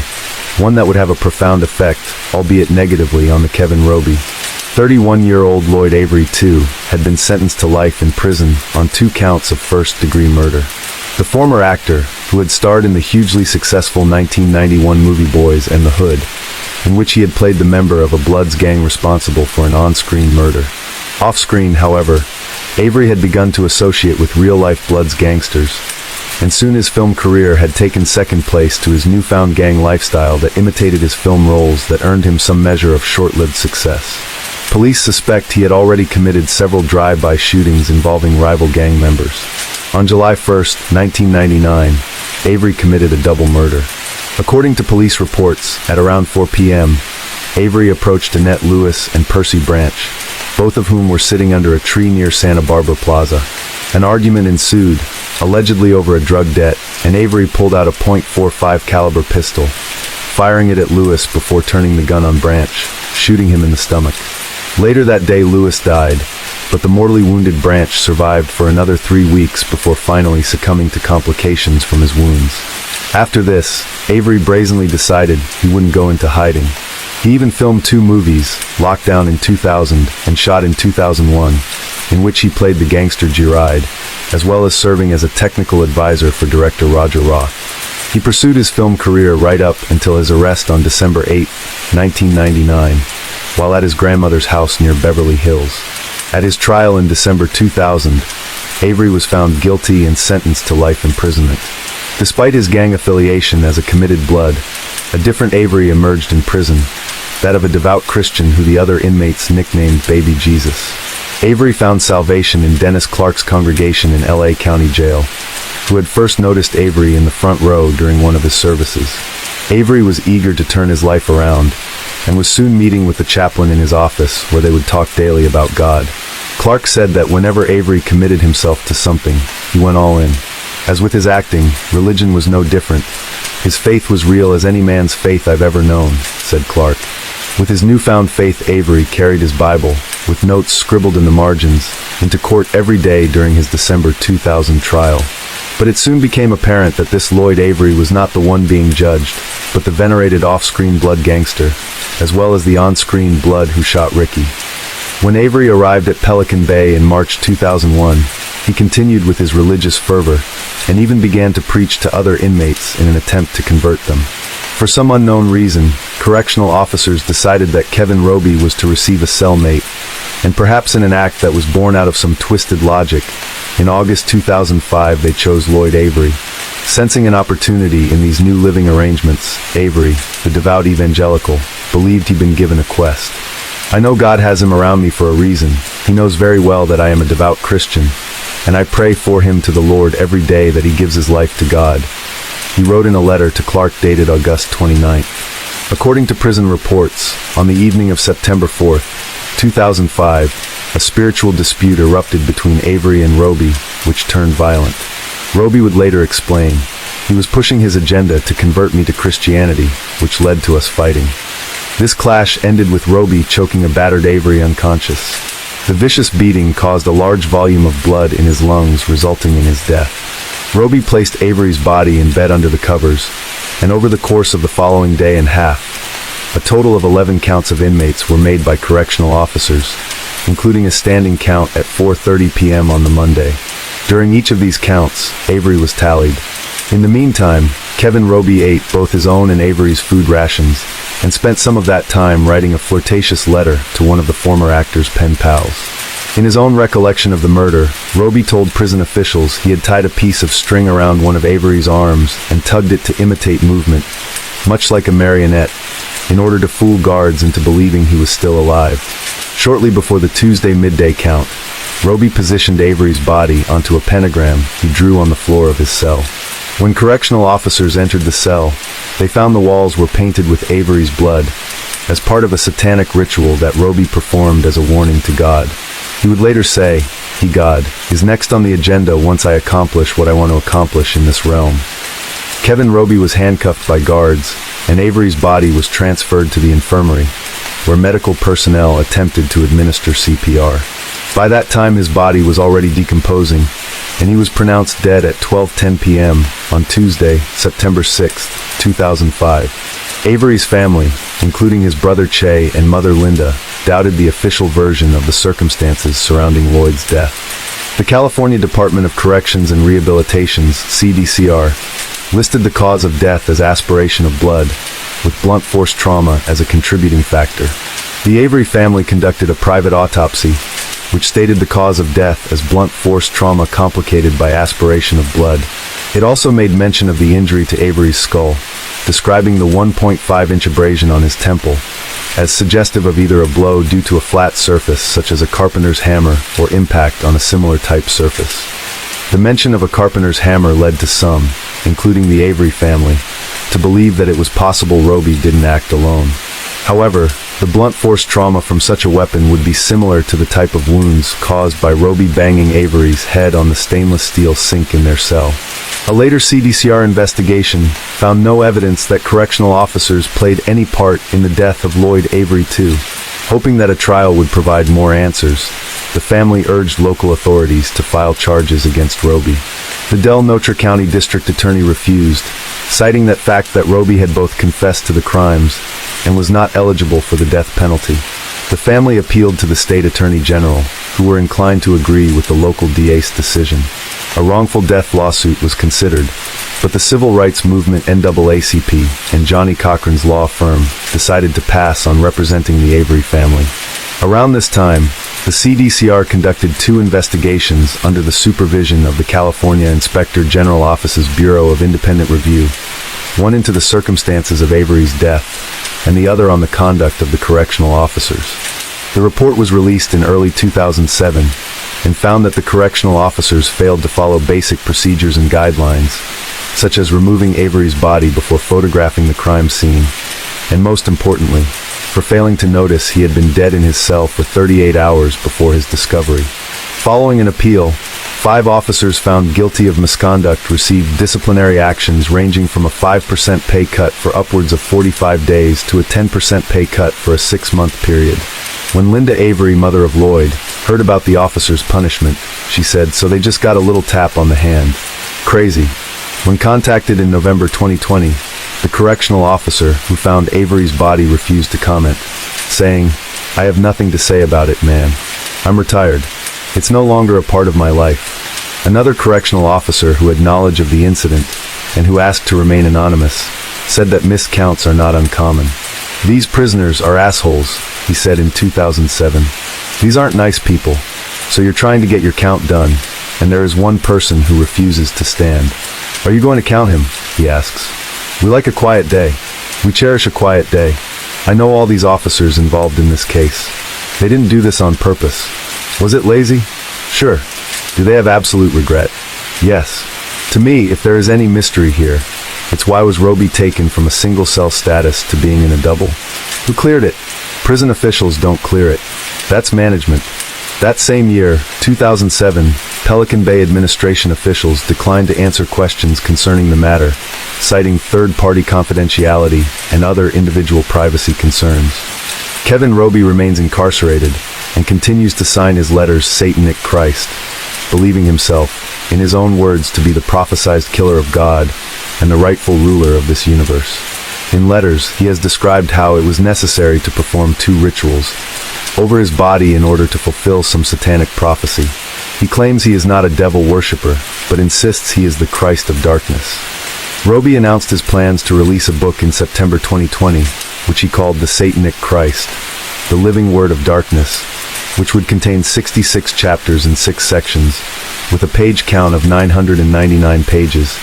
one that would have a profound effect, albeit negatively, on the Kevin Roby. 31-year-old Lloyd Avery, too, had been sentenced to life in prison on 2 counts of first-degree murder. The former actor, who had starred in the hugely successful 1991 movie Boys and the Hood, in which he had played the member of a Bloods gang responsible for an on-screen murder. Off-screen, however, Avery had begun to associate with real-life Bloods gangsters, and soon his film career had taken second place to his newfound gang lifestyle that imitated his film roles that earned him some measure of short-lived success. Police suspect he had already committed several drive-by shootings involving rival gang members. On July 1, 1999, Avery committed a double murder. According to police reports, at around 4 p.m., Avery approached Annette Lewis and Percy Branch, both of whom were sitting under a tree near Santa Barbara Plaza. An argument ensued, allegedly over a drug debt, and Avery pulled out a .45 caliber pistol, firing it at Lewis before turning the gun on Branch, shooting him in the stomach. Later that day, Lewis died, but the mortally wounded Branch survived for another 3 weeks before finally succumbing to complications from his wounds. After this, Avery brazenly decided he wouldn't go into hiding. He even filmed 2 movies, Lockdown in 2000 and Shot in 2001, in which he played the gangster G-Ride, as well as serving as a technical advisor for director Roger Roth. He pursued his film career right up until his arrest on December 8, 1999, while at his grandmother's house near Beverly Hills. At his trial in December 2000, Avery was found guilty and sentenced to life imprisonment. Despite his gang affiliation as a committed Blood, a different Avery emerged in prison, that of a devout Christian who the other inmates nicknamed Baby Jesus. Avery found salvation in Dennis Clark's congregation in L.A. County Jail, who had first noticed Avery in the front row during one of his services. Avery was eager to turn his life around, and was soon meeting with the chaplain in his office where they would talk daily about God. Clark said that whenever Avery committed himself to something, he went all in. As with his acting, religion was no different. His faith was real as any man's faith I've ever known, said Clark. With his newfound faith, Avery carried his Bible, with notes scribbled in the margins, into court every day during his December 2000 trial. But it soon became apparent that this Lloyd Avery was not the one being judged, but the venerated off-screen Blood gangster, as well as the on-screen Blood who shot Ricky. When Avery arrived at Pelican Bay in March 2001, he continued with his religious fervor, and even began to preach to other inmates in an attempt to convert them. For some unknown reason, correctional officers decided that Kevin Roby was to receive a cellmate, and perhaps in an act that was born out of some twisted logic, in August 2005 they chose Lloyd Avery. Sensing an opportunity in these new living arrangements, Avery, the devout evangelical, believed he'd been given a quest. I know God has him around me for a reason. He knows very well that I am a devout Christian, and I pray for him to the Lord every day that he gives his life to God, he wrote in a letter to Clark dated August 29. According to prison reports, on the evening of September 4, 2005, a spiritual dispute erupted between Avery and Roby, which turned violent. Roby would later explain, he was pushing his agenda to convert me to Christianity, which led to us fighting. This clash ended with Roby choking a battered Avery unconscious. The vicious beating caused a large volume of blood in his lungs, resulting in his death. Roby placed Avery's body in bed under the covers, and over the course of the following day and half, a total of 11 counts of inmates were made by correctional officers, including a standing count at 4:30 p.m. on the Monday. During each of these counts, Avery was tallied. In the meantime, Kevin Roby ate both his own and Avery's food rations, and spent some of that time writing a flirtatious letter to one of the former actor's pen pals. In his own recollection of the murder, Roby told prison officials he had tied a piece of string around one of Avery's arms and tugged it to imitate movement, much like a marionette, in order to fool guards into believing he was still alive. Shortly before the Tuesday midday count, Roby positioned Avery's body onto a pentagram he drew on the floor of his cell. When correctional officers entered the cell, they found the walls were painted with Avery's blood, as part of a satanic ritual that Roby performed as a warning to God. He would later say, "He, God, is next on the agenda once I accomplish what I want to accomplish in this realm." Kevin Roby was handcuffed by guards, and Avery's body was transferred to the infirmary, where medical personnel attempted to administer CPR. By that time his body was already decomposing, and he was pronounced dead at 12:10 p.m. on Tuesday, September 6, 2005. Avery's family, including his brother Che and mother Linda, doubted the official version of the circumstances surrounding Lloyd's death. The California Department of Corrections and Rehabilitation's CDCR listed the cause of death as aspiration of blood, with blunt force trauma as a contributing factor. The Avery family conducted a private autopsy, which stated the cause of death as blunt force trauma complicated by aspiration of blood. It also made mention of the injury to Avery's skull, describing the 1.5-inch abrasion on his temple as suggestive of either a blow due to a flat surface such as a carpenter's hammer or impact on a similar type surface. The mention of a carpenter's hammer led to some, including the Avery family, to believe that it was possible Roby didn't act alone. However, the blunt force trauma from such a weapon would be similar to the type of wounds caused by Roby banging Avery's head on the stainless steel sink in their cell. A later CDCR investigation found no evidence that correctional officers played any part in the death of Lloyd Avery II. Hoping that a trial would provide more answers, the family urged local authorities to file charges against Roby. The Del Notre County District Attorney refused, citing the fact that Roby had both confessed to the crimes and was not eligible for the death penalty. The family appealed to the state attorney general, who were inclined to agree with the local DA's decision. A wrongful death lawsuit was considered, but the civil rights movement NAACP and Johnny Cochran's law firm decided to pass on representing the Avery family. Around this time, the CDCR conducted 2 investigations under the supervision of the California Inspector General Office's Bureau of Independent Review, one into the circumstances of Avery's death, and the other on the conduct of the correctional officers. The report was released in early 2007 and found that the correctional officers failed to follow basic procedures and guidelines, such as removing Avery's body before photographing the crime scene, and most importantly, for failing to notice he had been dead in his cell for 38 hours before his discovery. Following an appeal, 5 officers found guilty of misconduct received disciplinary actions ranging from a 5% pay cut for upwards of 45 days to a 10% pay cut for a 6-month period. When Linda Avery, mother of Lloyd, heard about the officers' punishment, she said, "So they just got a little tap on the hand. Crazy." When contacted in November 2020, the correctional officer who found Avery's body refused to comment, saying, "I have nothing to say about it, man. I'm retired. It's no longer a part of my life." Another correctional officer who had knowledge of the incident and who asked to remain anonymous said that miscounts are not uncommon. "These prisoners are assholes," he said in 2007. "These aren't nice people, so you're trying to get your count done, and there is one person who refuses to stand. Are you going to count him?" he asks. "We like a quiet day. We cherish a quiet day. I know all these officers involved in this case. They didn't do this on purpose. Was it lazy? Sure. Do they have absolute regret? Yes. To me, if there is any mystery here, it's why was Roby taken from a single cell status to being in a double? Who cleared it? Prison officials don't clear it. That's management." That same year, 2007, Pelican Bay administration officials declined to answer questions concerning the matter, citing third-party confidentiality and other individual privacy concerns. Kevin Roby remains incarcerated and continues to sign his letters Satanic Christ, believing himself, in his own words, to be the prophesized killer of God and the rightful ruler of this universe. In letters, he has described how it was necessary to perform 2 rituals over his body in order to fulfill some satanic prophecy. He claims he is not a devil worshipper, but insists he is the Christ of darkness. Roby announced his plans to release a book in September 2020, which he called The Satanic Christ, The Living Word of Darkness, which would contain 66 chapters in 6 sections, with a page count of 999 pages.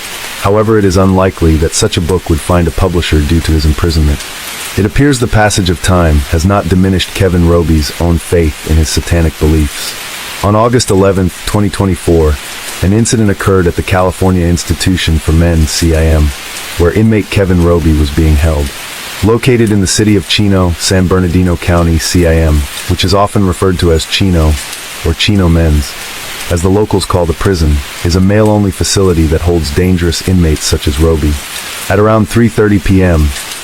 However, it is unlikely that such a book would find a publisher due to his imprisonment. It appears the passage of time has not diminished Kevin Roby's own faith in his satanic beliefs. On August 11, 2024, an incident occurred at the California Institution for Men, CIM, where inmate Kevin Roby was being held. Located in the city of Chino, San Bernardino County, CIM, which is often referred to as Chino, or Chino Men's, as the locals call the prison, is a male-only facility that holds dangerous inmates such as Roby. At around 3:30 p.m.,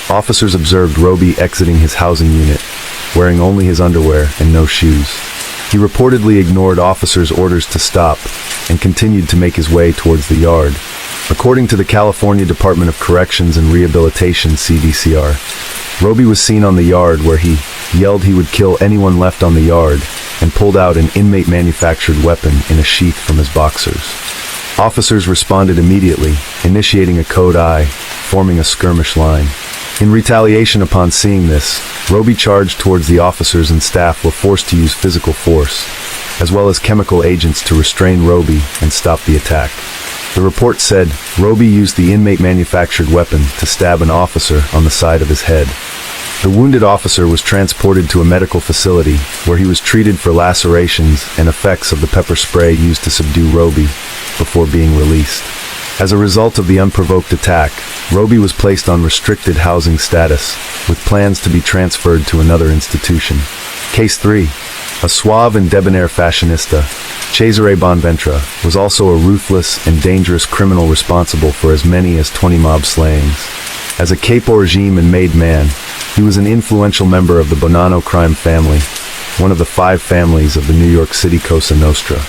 officers observed Roby exiting his housing unit, wearing only his underwear and no shoes. He reportedly ignored officers' orders to stop and continued to make his way towards the yard. According to the California Department of Corrections and Rehabilitation, CDCR, Roby was seen on the yard where he yelled he would kill anyone left on the yard and pulled out an inmate-manufactured weapon in a sheath from his boxers. Officers responded immediately, initiating a code I, forming a skirmish line. In retaliation upon seeing this, Roby charged towards the officers, and staff were forced to use physical force, as well as chemical agents to restrain Roby and stop the attack. The report said Roby used the inmate-manufactured weapon to stab an officer on the side of his head. The wounded officer was transported to a medical facility where he was treated for lacerations and effects of the pepper spray used to subdue Roby before being released. As a result of the unprovoked attack, Roby was placed on restricted housing status, with plans to be transferred to another institution. Case 3. A suave and debonair fashionista, Cesare Bonventre, was also a ruthless and dangerous criminal responsible for as many as 20 mob slayings. As a capo regime and made man, he was an influential member of the Bonanno crime family, one of the 5 families of the New York City Cosa Nostra.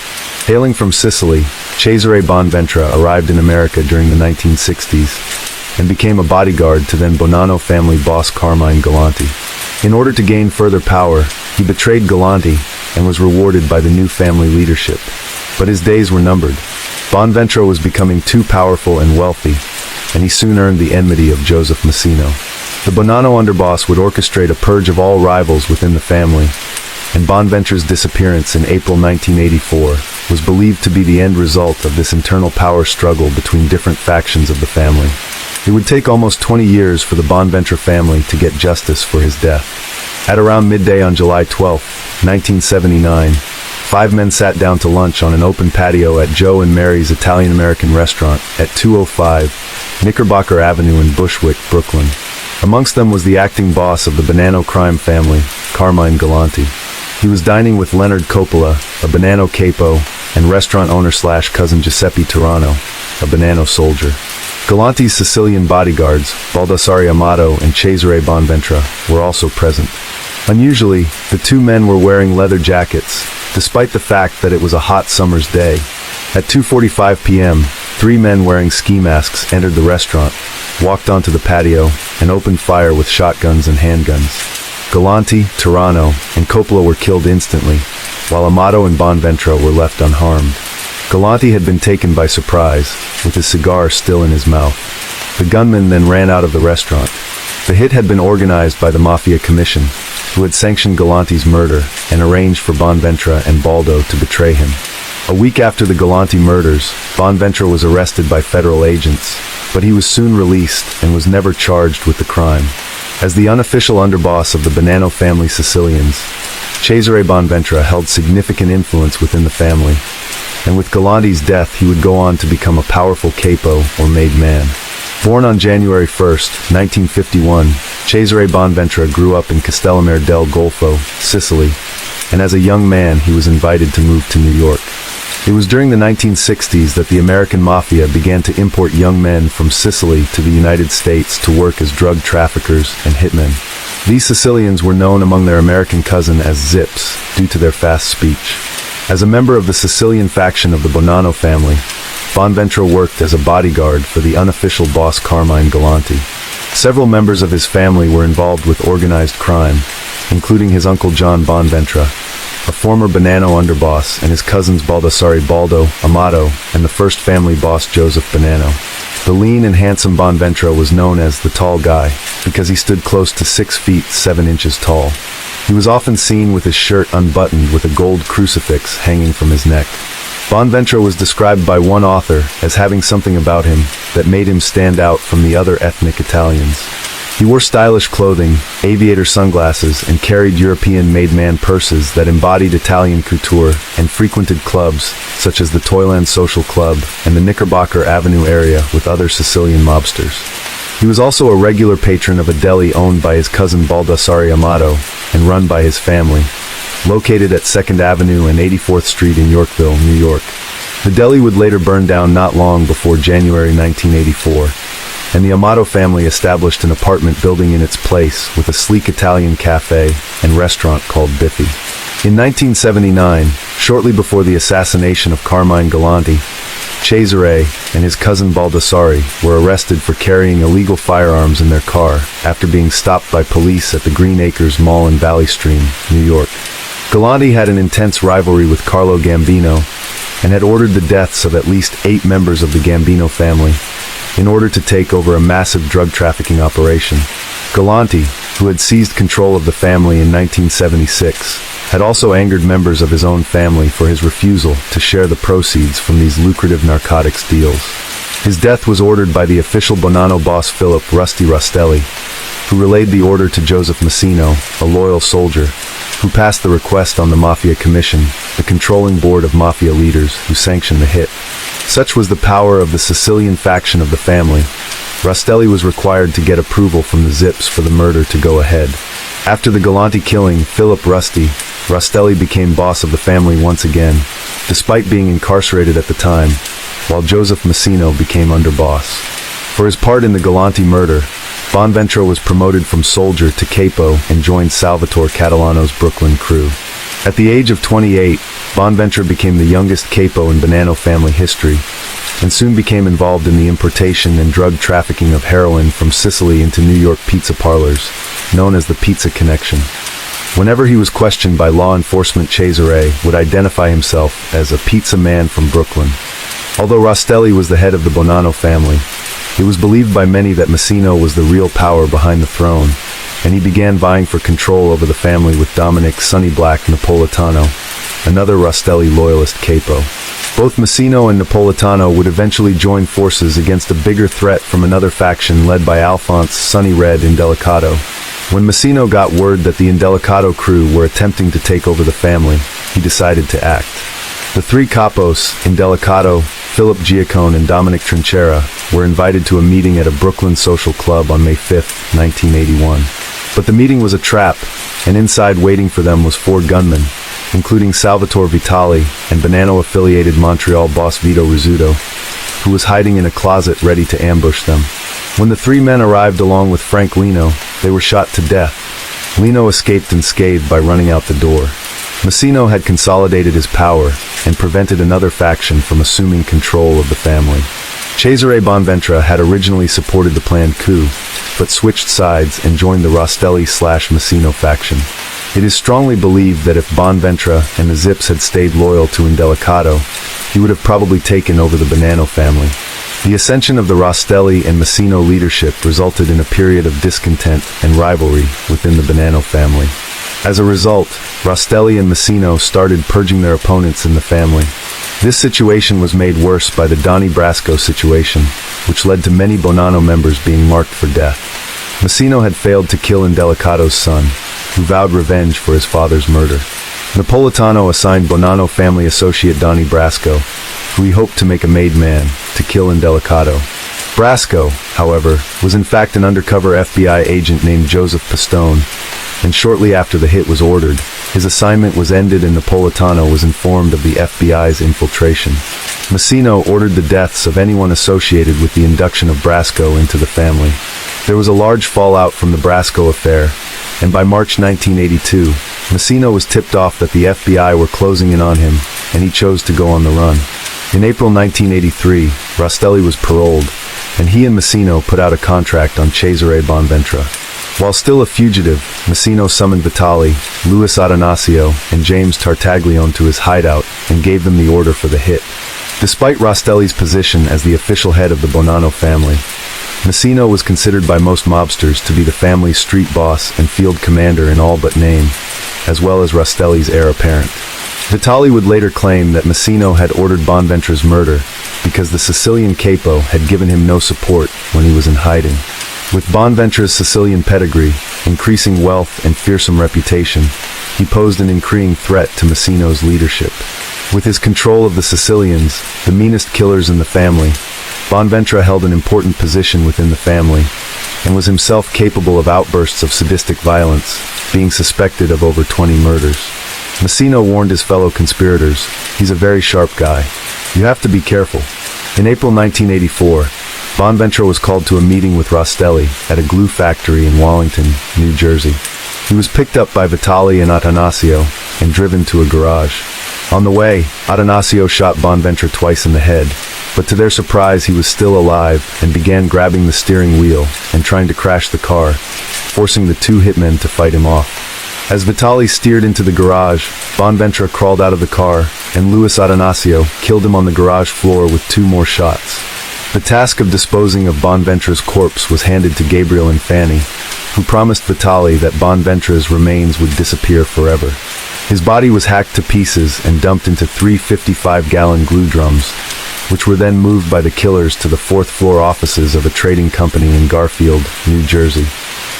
Hailing from Sicily, Cesare Bonventre arrived in America during the 1960s and became a bodyguard to then Bonanno family boss Carmine Galante. In order to gain further power, he betrayed Galante and was rewarded by the new family leadership. But his days were numbered. Bonventre was becoming too powerful and wealthy, and he soon earned the enmity of Joseph Massino. The Bonanno underboss would orchestrate a purge of all rivals within the family, and Bonventre's disappearance in April 1984 was believed to be the end result of this internal power struggle between different factions of the family. It would take almost 20 years for the Bonventre family to get justice for his death. At around midday on July 12, 1979, 5 men sat down to lunch on an open patio at Joe and Mary's Italian-American restaurant at 205 Knickerbocker Avenue in Bushwick, Brooklyn. Amongst them was the acting boss of the Bonanno crime family, Carmine Galante. He was dining with Leonard Coppola, a Bonanno capo, and restaurant owner/cousin Giuseppe Turano, a Bonanno soldier. Galante's Sicilian bodyguards, Baldassare Amato and Cesare Bonventre, were also present. Unusually, the 2 men were wearing leather jackets, despite the fact that it was a hot summer's day. At 2:45 p.m., 3 men wearing ski masks entered the restaurant, walked onto the patio, and opened fire with shotguns and handguns. Galante, Turano, and Coppola were killed instantly, while Amato and Bonventre were left unharmed. Galante had been taken by surprise, with his cigar still in his mouth. The gunmen then ran out of the restaurant. The hit had been organized by the Mafia Commission, who had sanctioned Galante's murder and arranged for Bonventre and Baldo to betray him. A week after the Galante murders, Bonventre was arrested by federal agents, but he was soon released and was never charged with the crime. As the unofficial underboss of the Bonanno family Sicilians, Cesare Bonventre held significant influence within the family, and with Galante's death he would go on to become a powerful capo or made man. Born on January 1, 1951, Cesare Bonventre grew up in Castellammare del Golfo, Sicily, and as a young man he was invited to move to New York. It was during the 1960s that the American Mafia began to import young men from Sicily to the United States to work as drug traffickers and hitmen. These Sicilians were known among their American cousin as Zips, due to their fast speech. As a member of the Sicilian faction of the Bonanno family, Bonventre worked as a bodyguard for the unofficial boss Carmine Galante. Several members of his family were involved with organized crime, including his uncle John Bonventre, a former Bonanno underboss, and his cousins Baldassare Baldo, Amato, and the first family boss Joseph Bonanno. The lean and handsome Bonventre was known as the Tall Guy, because he stood close to 6 feet 7 inches tall. He was often seen with his shirt unbuttoned with a gold crucifix hanging from his neck. Bonventre was described by one author as having something about him that made him stand out from the other ethnic Italians. He wore stylish clothing, aviator sunglasses, and carried European-made man purses that embodied Italian couture, and frequented clubs such as the Toyland Social Club and the Knickerbocker Avenue area with other Sicilian mobsters. He was also a regular patron of a deli owned by his cousin Baldassare Amato and run by his family, located at 2nd Avenue and 84th Street in Yorkville, New York. The deli would later burn down not long before January 1984. And the Amato family established an apartment building in its place with a sleek Italian cafe and restaurant called Biffy. In 1979, shortly before the assassination of Carmine Galante, Cesare and his cousin Baldassare were arrested for carrying illegal firearms in their car after being stopped by police at the Green Acres Mall in Valley Stream, New York. Galante had an intense rivalry with Carlo Gambino and had ordered the deaths of at least 8 members of the Gambino family in order to take over a massive drug trafficking operation. Galante, who had seized control of the family in 1976, had also angered members of his own family for his refusal to share the proceeds from these lucrative narcotics deals. His death was ordered by the official Bonanno boss Philip Rusty Rostelli, who relayed the order to Joseph Massino, a loyal soldier, who passed the request on the Mafia Commission, the controlling board of mafia leaders who sanctioned the hit. Such was the power of the Sicilian faction of the family. Rostelli was required to get approval from the Zips for the murder to go ahead. After the Galante killing, Philip Rusty, Rostelli became boss of the family once again, despite being incarcerated at the time, while Joseph Massino became underboss. For his part in the Galante murder, Bonventre was promoted from soldier to capo and joined Salvatore Catalano's Brooklyn crew. At the age of 28, Bonventre became the youngest capo in Bonanno family history, and soon became involved in the importation and drug trafficking of heroin from Sicily into New York pizza parlors, known as the Pizza Connection. Whenever he was questioned by law enforcement, Cesare would identify himself as a pizza man from Brooklyn. Although Rostelli was the head of the Bonanno family, it was believed by many that Massino was the real power behind the throne, and he began vying for control over the family with Dominic Sonny Black Napolitano, another Rostelli loyalist capo. Both Massino and Napolitano would eventually join forces against a bigger threat from another faction led by Alphonse Sonny Red Indelicato. When Massino got word that the Indelicato crew were attempting to take over the family, he decided to act. The 3 capos, Indelicato, Philip Giacone and Dominic Trinchera, were invited to a meeting at a Brooklyn social club on May 5, 1981. But the meeting was a trap, and inside waiting for them was 4 gunmen, including Salvatore Vitali and Bonanno-affiliated Montreal boss Vito Rizzuto, who was hiding in a closet ready to ambush them. When the 3 men arrived along with Frank Lino, they were shot to death. Lino escaped unscathed by running out the door. Massino had consolidated his power and prevented another faction from assuming control of the family. Cesare Bonventre had originally supported the planned coup, but switched sides and joined the Rostelli/Massino faction. It is strongly believed that if Bonventre and the Zips had stayed loyal to Indelicato, he would have probably taken over the Bonanno family. The ascension of the Rostelli and Massino leadership resulted in a period of discontent and rivalry within the Bonanno family. As a result, Rostelli and Massino started purging their opponents in the family. This situation was made worse by the Donnie Brasco situation, which led to many Bonanno members being marked for death. Massino had failed to kill Indelicato's son, who vowed revenge for his father's murder. Napolitano assigned Bonanno family associate Donnie Brasco, who he hoped to make a made man, to kill Indelicato. Brasco, however, was in fact an undercover FBI agent named Joseph Pistone, and shortly after the hit was ordered, his assignment was ended and Napolitano was informed of the FBI's infiltration. Massino ordered the deaths of anyone associated with the induction of Brasco into the family. There was a large fallout from the Brasco affair, and by March 1982, Massino was tipped off that the FBI were closing in on him, and he chose to go on the run. In April 1983, Rostelli was paroled, and he and Massino put out a contract on Cesare Bonventre. While still a fugitive, Massino summoned Vitali, Luis Atanasio, and James Tartaglione to his hideout and gave them the order for the hit. Despite Rostelli's position as the official head of the Bonanno family, Massino was considered by most mobsters to be the family's street boss and field commander in all but name. as well as Rostelli's heir apparent. Vitali would later claim that Massino had ordered Bonventra's murder because the Sicilian capo had given him no support when he was in hiding. With Bonventra's Sicilian pedigree, increasing wealth, and fearsome reputation, he posed an increasing threat to Massino's leadership. With his control of the Sicilians, the meanest killers in the family, Bonventra held an important position within the family and was himself capable of outbursts of sadistic violence, being suspected of over 20 murders. Massino warned his fellow conspirators, "He's a very sharp guy. You have to be careful." In April 1984, Bonventra was called to a meeting with Rostelli at a glue factory in Wallington, New Jersey. He was picked up by Vitali and Atanasio and driven to a garage. On the way, Atanasio shot Bonventra twice in the head, but to their surprise he was still alive and began grabbing the steering wheel and trying to crash the car, forcing the two hitmen to fight him off. As Vitali steered into the garage, Bonventra crawled out of the car, and Luis Atanasio killed him on the garage floor with 2 more shots. The task of disposing of Bonventra's corpse was handed to Gabriel and Fanny, who promised Vitali that Bonventra's remains would disappear forever. His body was hacked to pieces and dumped into 3 55-gallon glue drums, which were then moved by the killers to the 4th-floor offices of a trading company in Garfield, New Jersey.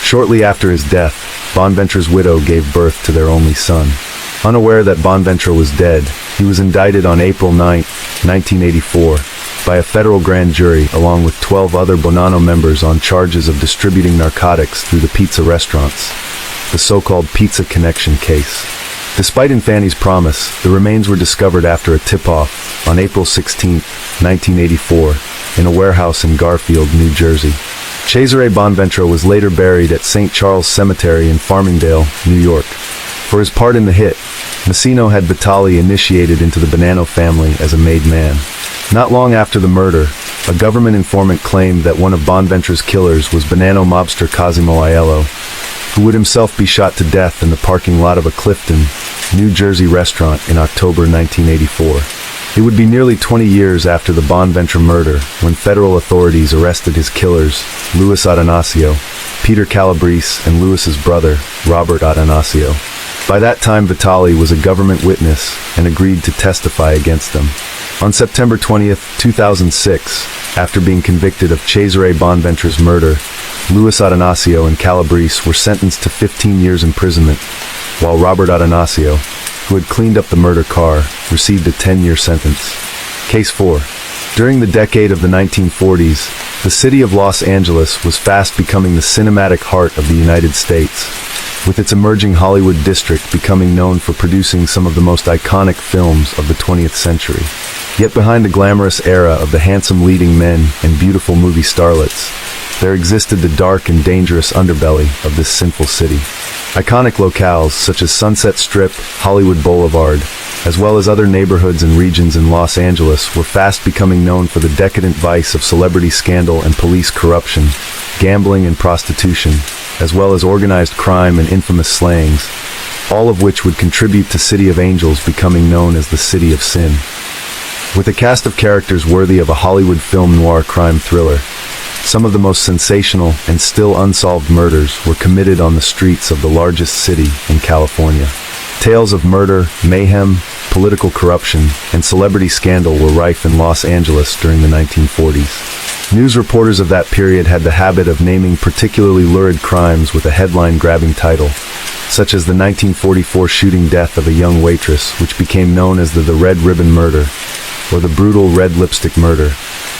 Shortly after his death, Bonventra's widow gave birth to their only son. Unaware that Bonventra was dead, he was indicted on April 9, 1984, by a federal grand jury along with 12 other Bonanno members on charges of distributing narcotics through the pizza restaurants, the so-called Pizza Connection case. Despite Fanny's promise, the remains were discovered after a tip-off on April 16, 1984, in a warehouse in Garfield, New Jersey. Cesare Bonventra was later buried at St. Charles Cemetery in Farmingdale, New York. For his part in the hit, Massino had Vitali initiated into the Bonanno family as a made man. Not long after the murder, a government informant claimed that one of Bonventra's killers was Bonanno mobster Cosimo Aiello, who would himself be shot to death in the parking lot of a Clifton, New Jersey restaurant in October 1984. It would be nearly 20 years after the Bonventra murder when federal authorities arrested his killers, Luis Atanasio, Peter Calabrese, and Luis's brother, Robert Atanasio. By that time, Vitali was a government witness and agreed to testify against them. On September 20, 2006, after being convicted of Cesare Bonventra's murder, Luis Atanasio and Calabrese were sentenced to 15 years imprisonment, while Robert Atanasio, who had cleaned up the murder car, received a 10-year sentence. Case 4. During the decade of the 1940s, the city of Los Angeles was fast becoming the cinematic heart of the United States, with its emerging Hollywood district becoming known for producing some of the most iconic films of the 20th century. Yet behind the glamorous era of the handsome leading men and beautiful movie starlets, there existed the dark and dangerous underbelly of this sinful city. Iconic locales such as Sunset Strip, Hollywood Boulevard, as well as other neighborhoods and regions in Los Angeles were fast becoming known for the decadent vice of celebrity scandal and police corruption, gambling and prostitution, as well as organized crime and infamous slayings, all of which would contribute to City of Angels becoming known as the City of Sin. With a cast of characters worthy of a Hollywood film noir crime thriller, some of the most sensational and still unsolved murders were committed on the streets of the largest city in California. Tales of murder, mayhem, political corruption, and celebrity scandal were rife in Los Angeles during the 1940s. News reporters of that period had the habit of naming particularly lurid crimes with a headline-grabbing title, such as the 1944 shooting death of a young waitress, which became known as the Red Ribbon Murder, or the brutal red lipstick murder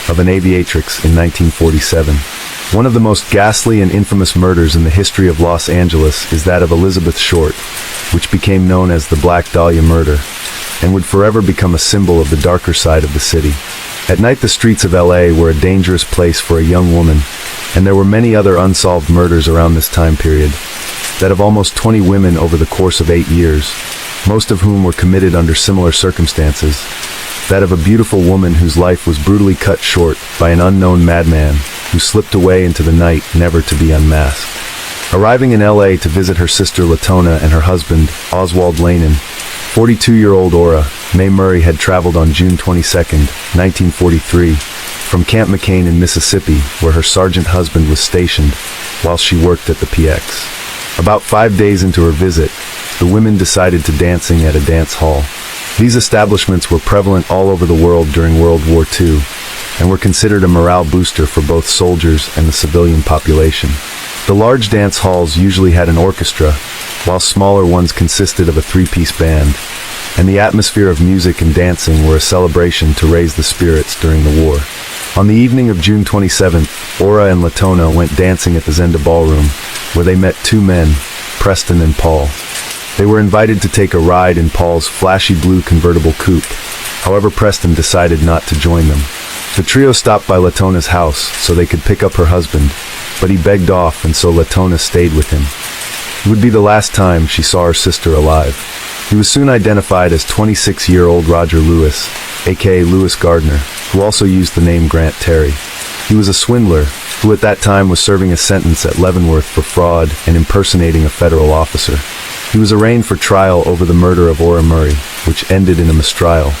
of an aviatrix in 1947. One of the most ghastly and infamous murders in the history of Los Angeles is that of Elizabeth Short, which became known as the Black Dahlia Murder, and would forever become a symbol of the darker side of the city. At night, the streets of LA were a dangerous place for a young woman, and there were many other unsolved murders around this time period, that of almost 20 women over the course of 8 years, most of whom were committed under similar circumstances, that of a beautiful woman whose life was brutally cut short by an unknown madman who slipped away into the night never to be unmasked. Arriving in LA to visit her sister Latona and her husband, Oswald Lanin, 42-year-old Aura Mae Murray had traveled on June 22, 1943, from Camp McCain in Mississippi, where her sergeant husband was stationed while she worked at the PX. About 5 days into her visit, the women decided to dancing at a dance hall. These establishments were prevalent all over the world during World War II, and were considered a morale booster for both soldiers and the civilian population. The large dance halls usually had an orchestra, while smaller ones consisted of a three-piece band, and the atmosphere of music and dancing were a celebration to raise the spirits during the war. On the evening of June 27th, Ora and Latona went dancing at the Zenda Ballroom, where they met two men, Preston and Paul. They were invited to take a ride in Paul's flashy blue convertible coupe. However, Preston decided not to join them. The trio stopped by Latona's house so they could pick up her husband, but he begged off, and so Latona stayed with him. It would be the last time she saw her sister alive. He was soon identified as 26-year-old Roger Lewis, aka Lewis Gardner, who also used the name Grant Terry. He was a swindler who at that time was serving a sentence at Leavenworth for fraud and impersonating a federal officer. He was arraigned for trial over the murder of Ora Murray, which ended in a mistrial.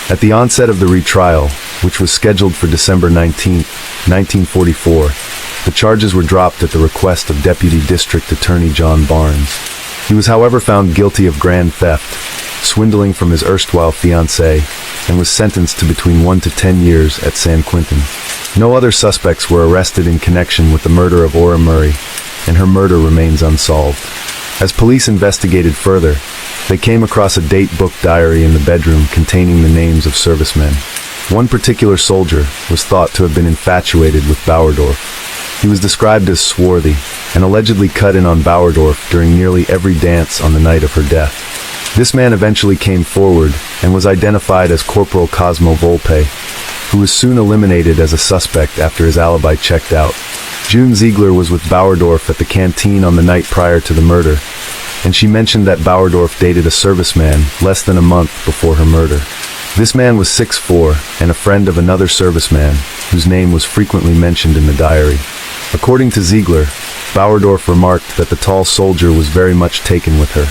At the onset of the retrial, which was scheduled for December 19, 1944, the charges were dropped at the request of Deputy District Attorney John Barnes. He was however found guilty of grand theft, swindling from his erstwhile fiancée, and was sentenced to between 1 to 10 years at San Quentin. No other suspects were arrested in connection with the murder of Ora Murray, and her murder remains unsolved. As police investigated further, they came across a date-book diary in the bedroom containing the names of servicemen. One particular soldier was thought to have been infatuated with Bauerdorf. He was described as swarthy, and allegedly cut in on Bauerdorf during nearly every dance on the night of her death. This man eventually came forward and was identified as Corporal Cosmo Volpe, who was soon eliminated as a suspect after his alibi checked out. June Ziegler was with Bauerdorf at the canteen on the night prior to the murder, and she mentioned that Bauerdorf dated a serviceman less than a month before her murder. This man was 6'4" and a friend of another serviceman, whose name was frequently mentioned in the diary. According to Ziegler, Bauerdorf remarked that the tall soldier was very much taken with her.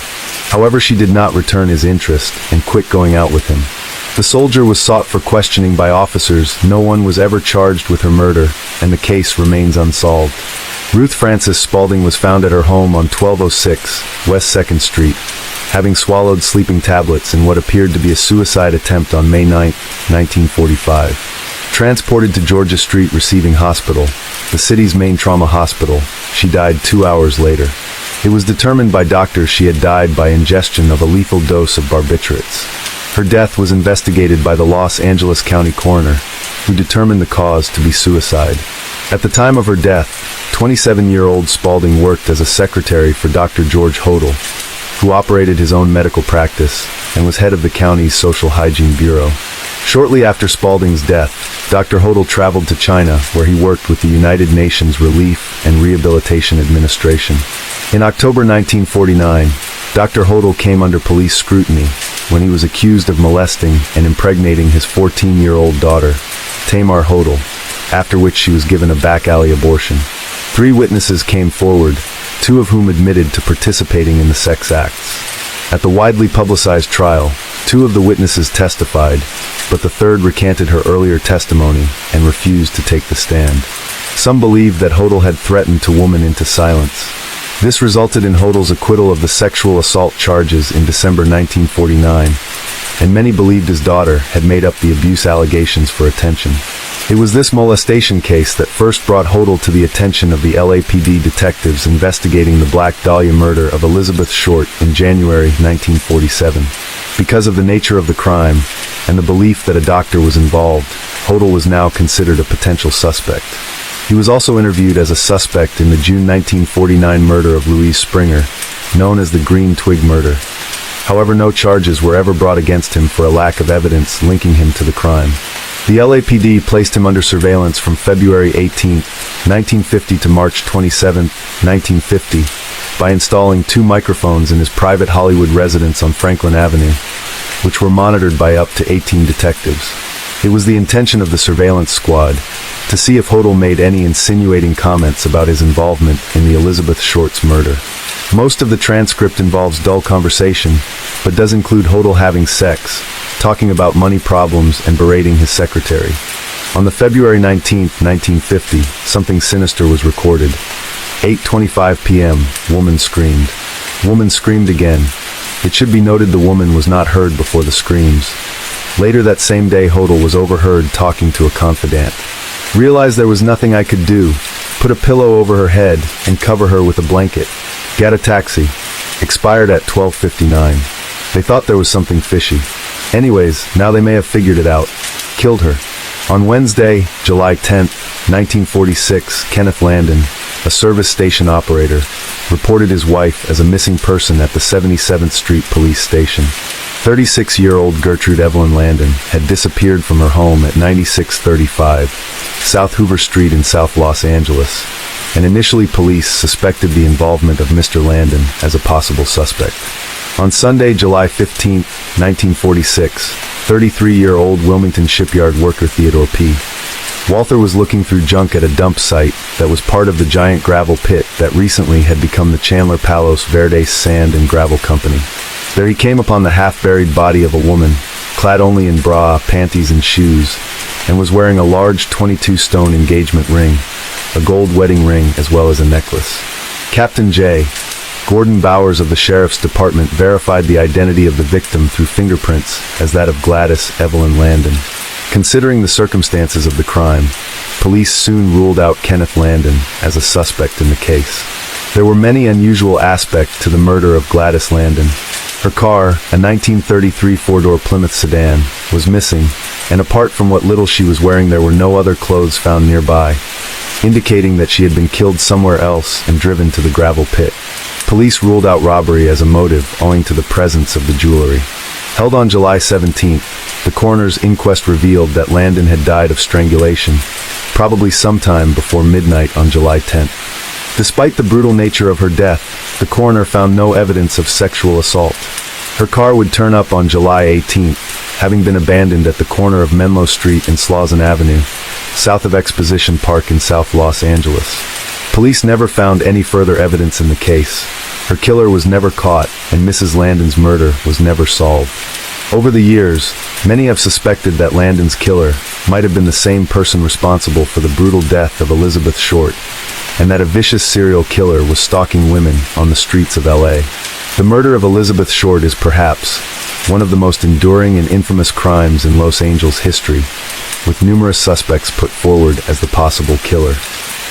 However, she did not return his interest and quit going out with him. The soldier was sought for questioning by officers. No one was ever charged with her murder, and the case remains unsolved. Ruth Frances Spaulding was found at her home on 1206 West 2nd Street, having swallowed sleeping tablets in what appeared to be a suicide attempt on May 9, 1945. Transported to Georgia Street Receiving Hospital, the city's main trauma hospital, she died 2 hours later. It was determined by doctors she had died by ingestion of a lethal dose of barbiturates. Her death was investigated by the Los Angeles County coroner, who determined the cause to be suicide. At the time of her death, 27-year-old Spaulding worked as a secretary for Dr. George Hodel, who operated his own medical practice and was head of the county's Social Hygiene Bureau. Shortly after Spaulding's death, Dr. Hodel traveled to China, where he worked with the United Nations Relief and Rehabilitation Administration. In October 1949, Dr. Hodel came under police scrutiny when he was accused of molesting and impregnating his 14-year-old daughter, Tamar Hodel, after which she was given a back-alley abortion. 3 witnesses came forward, 2 of whom admitted to participating in the sex acts. At the widely publicized trial, 2 of the witnesses testified, but the third recanted her earlier testimony and refused to take the stand. Some believed that Hodel had threatened to woman into silence. This resulted in Hodel's acquittal of the sexual assault charges in December 1949, and many believed his daughter had made up the abuse allegations for attention. It was this molestation case that first brought Hodel to the attention of the LAPD detectives investigating the Black Dahlia murder of Elizabeth Short in January 1947. Because of the nature of the crime and the belief that a doctor was involved, Hodel was now considered a potential suspect. He was also interviewed as a suspect in the June 1949 murder of Louise Springer, known as the Green Twig murder. However, no charges were ever brought against him for a lack of evidence linking him to the crime. The LAPD placed him under surveillance from February 18, 1950 to March 27, 1950, by installing 2 microphones in his private Hollywood residence on Franklin Avenue, which were monitored by up to 18 detectives. It was the intention of the surveillance squad to see if Hodel made any insinuating comments about his involvement in the Elizabeth Short's murder. Most of the transcript involves dull conversation, but does include Hodel having sex, talking about money problems, and berating his secretary. On the February 19, 1950, something sinister was recorded. 8:25 p.m., woman screamed. Woman screamed again. It should be noted the woman was not heard before the screams. Later that same day, Hodel was overheard talking to a confidant. Realized there was nothing I could do. Put a pillow over her head and cover her with a blanket. Get a taxi. Expired at 12:59. They thought there was something fishy. Anyways, now they may have figured it out. Killed her. On Wednesday, July 10, 1946, Kenneth Landon, a service station operator, reported his wife as a missing person at the 77th Street Police Station. 36-year-old Gertrude Evelyn Landon had disappeared from her home at 9635 South Hoover Street in South Los Angeles, and initially police suspected the involvement of Mr. Landon as a possible suspect. On Sunday, July 15, 1946, 33-year-old Wilmington shipyard worker Theodore P. Walther was looking through junk at a dump site that was part of the giant gravel pit that recently had become the Chandler Palos Verdes Sand and Gravel Company. There he came upon the half-buried body of a woman, clad only in bra, panties, and shoes, and was wearing a large 22-stone engagement ring, a gold wedding ring, as well as a necklace. Captain J. Gordon Bowers of the Sheriff's Department verified the identity of the victim through fingerprints as that of Gladys Evelyn Landon. Considering the circumstances of the crime, police soon ruled out Kenneth Landon as a suspect in the case. There were many unusual aspects to the murder of Gladys Landon. Her car, a 1933 four-door Plymouth sedan, was missing, and apart from what little she was wearing, there were no other clothes found nearby, indicating that she had been killed somewhere else and driven to the gravel pit. Police ruled out robbery as a motive owing to the presence of the jewelry. Held on July 17th, the coroner's inquest revealed that Landon had died of strangulation, probably sometime before midnight on July 10th. Despite the brutal nature of her death, the coroner found no evidence of sexual assault. Her car would turn up on July 18th, having been abandoned at the corner of Menlo Street and Slauson Avenue, south of Exposition Park in South Los Angeles. Police never found any further evidence in the case. Her killer was never caught, and Mrs. Landon's murder was never solved. Over the years, many have suspected that Landon's killer might have been the same person responsible for the brutal death of Elizabeth Short, and that a vicious serial killer was stalking women on the streets of LA. The murder of Elizabeth Short is perhaps one of the most enduring and infamous crimes in Los Angeles history, with numerous suspects put forward as the possible killer.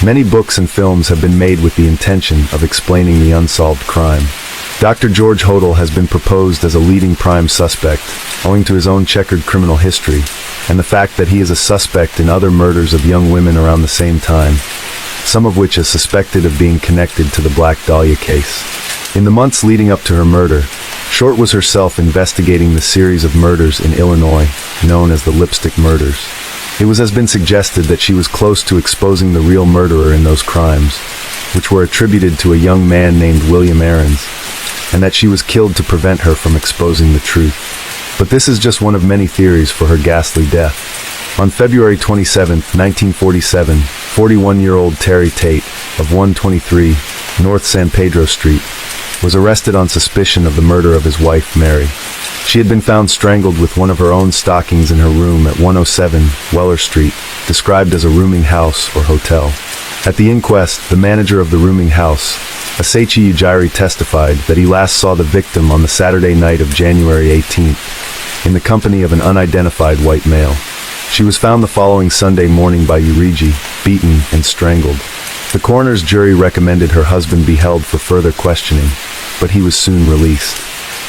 Many books and films have been made with the intention of explaining the unsolved crime. Dr. George Hodel has been proposed as a leading prime suspect, owing to his own checkered criminal history, and the fact that he is a suspect in other murders of young women around the same time, some of which is suspected of being connected to the Black Dahlia case. In the months leading up to her murder, Short was herself investigating the series of murders in Illinois, known as the Lipstick Murders. It has been suggested that she was close to exposing the real murderer in those crimes, which were attributed to a young man named William Aarons, and that she was killed to prevent her from exposing the truth. But this is just one of many theories for her ghastly death. On February 27, 1947, 41-year-old Terry Tate of 123 North San Pedro Street was arrested on suspicion of the murder of his wife, Mary. She had been found strangled with one of her own stockings in her room at 107 Weller Street, described as a rooming house or hotel. At the inquest, the manager of the rooming house, Asachi Ujiri, testified that he last saw the victim on the Saturday night of January 18th, in the company of an unidentified white male. She was found the following Sunday morning by Ujiri, beaten and strangled. The coroner's jury recommended her husband be held for further questioning, but he was soon released.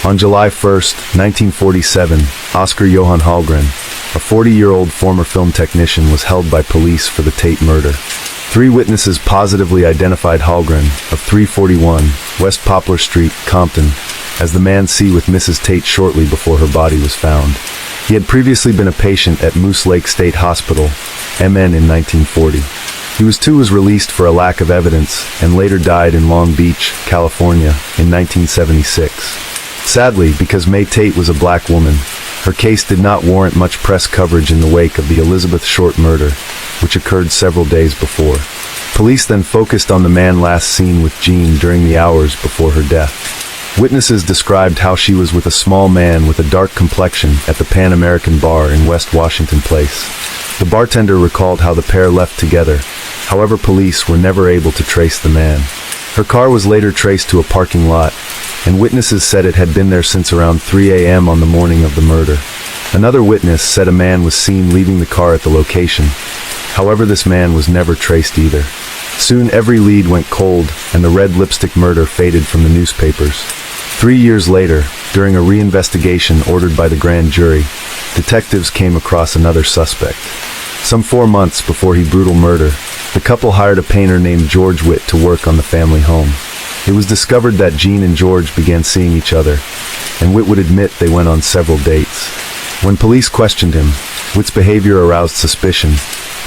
On July 1, 1947, Oscar Johann Hallgren, a 40-year-old former film technician, was held by police for the Tate murder. 3 witnesses positively identified Hallgren, of 341 West Poplar Street, Compton, as the man seen with Mrs. Tate shortly before her body was found. He had previously been a patient at Moose Lake State Hospital, MN, in 1940. He was released for a lack of evidence and later died in Long Beach, California, in 1976. Sadly, because May Tate was a black woman, her case did not warrant much press coverage in the wake of the Elizabeth Short murder, which occurred several days before. Police then focused on the man last seen with Jean during the hours before her death. Witnesses described how she was with a small man with a dark complexion at the Pan American Bar in West Washington Place. The bartender recalled how the pair left together. However, police were never able to trace the man. Her car was later traced to a parking lot, and witnesses said it had been there since around 3 a.m. on the morning of the murder. Another witness said a man was seen leaving the car at the location. However, this man was never traced either. Soon every lead went cold, and the red lipstick murder faded from the newspapers. 3 years later, during a reinvestigation ordered by the grand jury, detectives came across another suspect. Some 4 months before his brutal murder, the couple hired a painter named George Witt to work on the family home. It was discovered that Jean and George began seeing each other, and Witt would admit they went on several dates. When police questioned him, Witt's behavior aroused suspicion,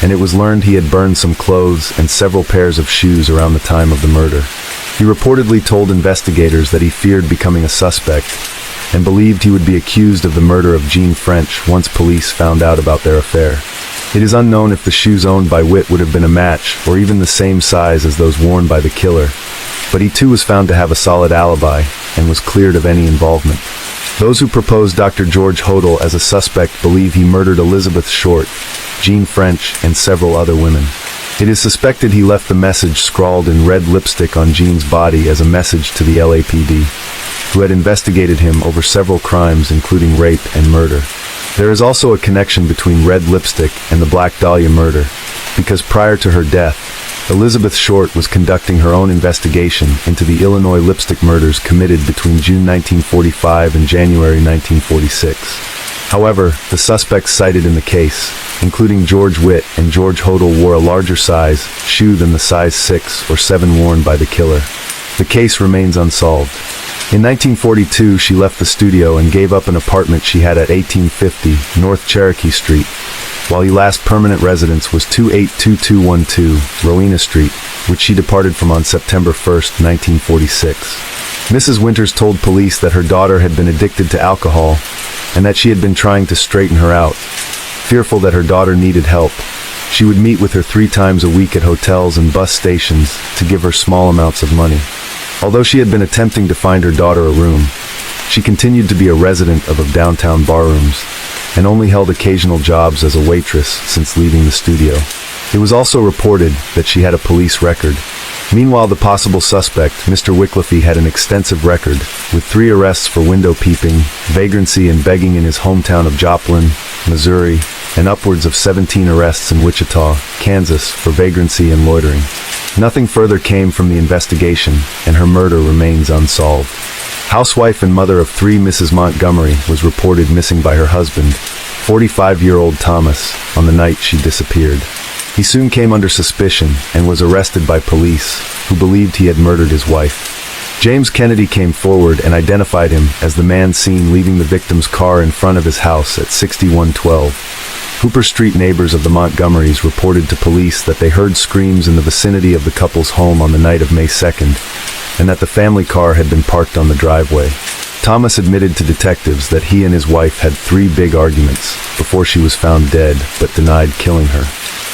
and it was learned he had burned some clothes and several pairs of shoes around the time of the murder. He reportedly told investigators that he feared becoming a suspect and believed he would be accused of the murder of Jean French once police found out about their affair. It is unknown if the shoes owned by Witt would have been a match or even the same size as those worn by the killer, but he too was found to have a solid alibi and was cleared of any involvement. Those who proposed Dr. George Hodel as a suspect believe he murdered Elizabeth Short, Jean French, and several other women. It is suspected he left the message scrawled in red lipstick on Jean's body as a message to the LAPD, who had investigated him over several crimes including rape and murder. There is also a connection between red lipstick and the Black Dahlia murder, because prior to her death, Elizabeth Short was conducting her own investigation into the Illinois lipstick murders committed between June 1945 and January 1946. However, the suspects cited in the case, including George Witt and George Hodel, wore a larger size shoe than the size 6 or 7 worn by the killer. The case remains unsolved. In 1942, she left the studio and gave up an apartment she had at 1850 North Cherokee Street, while her last permanent residence was 282212 Rowena Street, which she departed from on September 1, 1946. Mrs. Winters told police that her daughter had been addicted to alcohol and that she had been trying to straighten her out. Fearful that her daughter needed help, she would meet with her 3 times a week at hotels and bus stations to give her small amounts of money. Although she had been attempting to find her daughter a room, she continued to be a resident of downtown barrooms and only held occasional jobs as a waitress since leaving the studio. It was also reported that she had a police record. Meanwhile, the possible suspect, Mr. Wickliffe, had an extensive record, with 3 arrests for window peeping, vagrancy and begging in his hometown of Joplin, Missouri, and upwards of 17 arrests in Wichita, Kansas, for vagrancy and loitering. Nothing further came from the investigation, and her murder remains unsolved. Housewife and mother of 3 Mrs. Montgomery was reported missing by her husband, 45-year-old Thomas, on the night she disappeared. He soon came under suspicion and was arrested by police, who believed he had murdered his wife. James Kennedy came forward and identified him as the man seen leaving the victim's car in front of his house at 6112. Hooper Street neighbors of the Montgomerys reported to police that they heard screams in the vicinity of the couple's home on the night of May 2nd, and that the family car had been parked on the driveway. Thomas admitted to detectives that he and his wife had 3 big arguments before she was found dead, but denied killing her.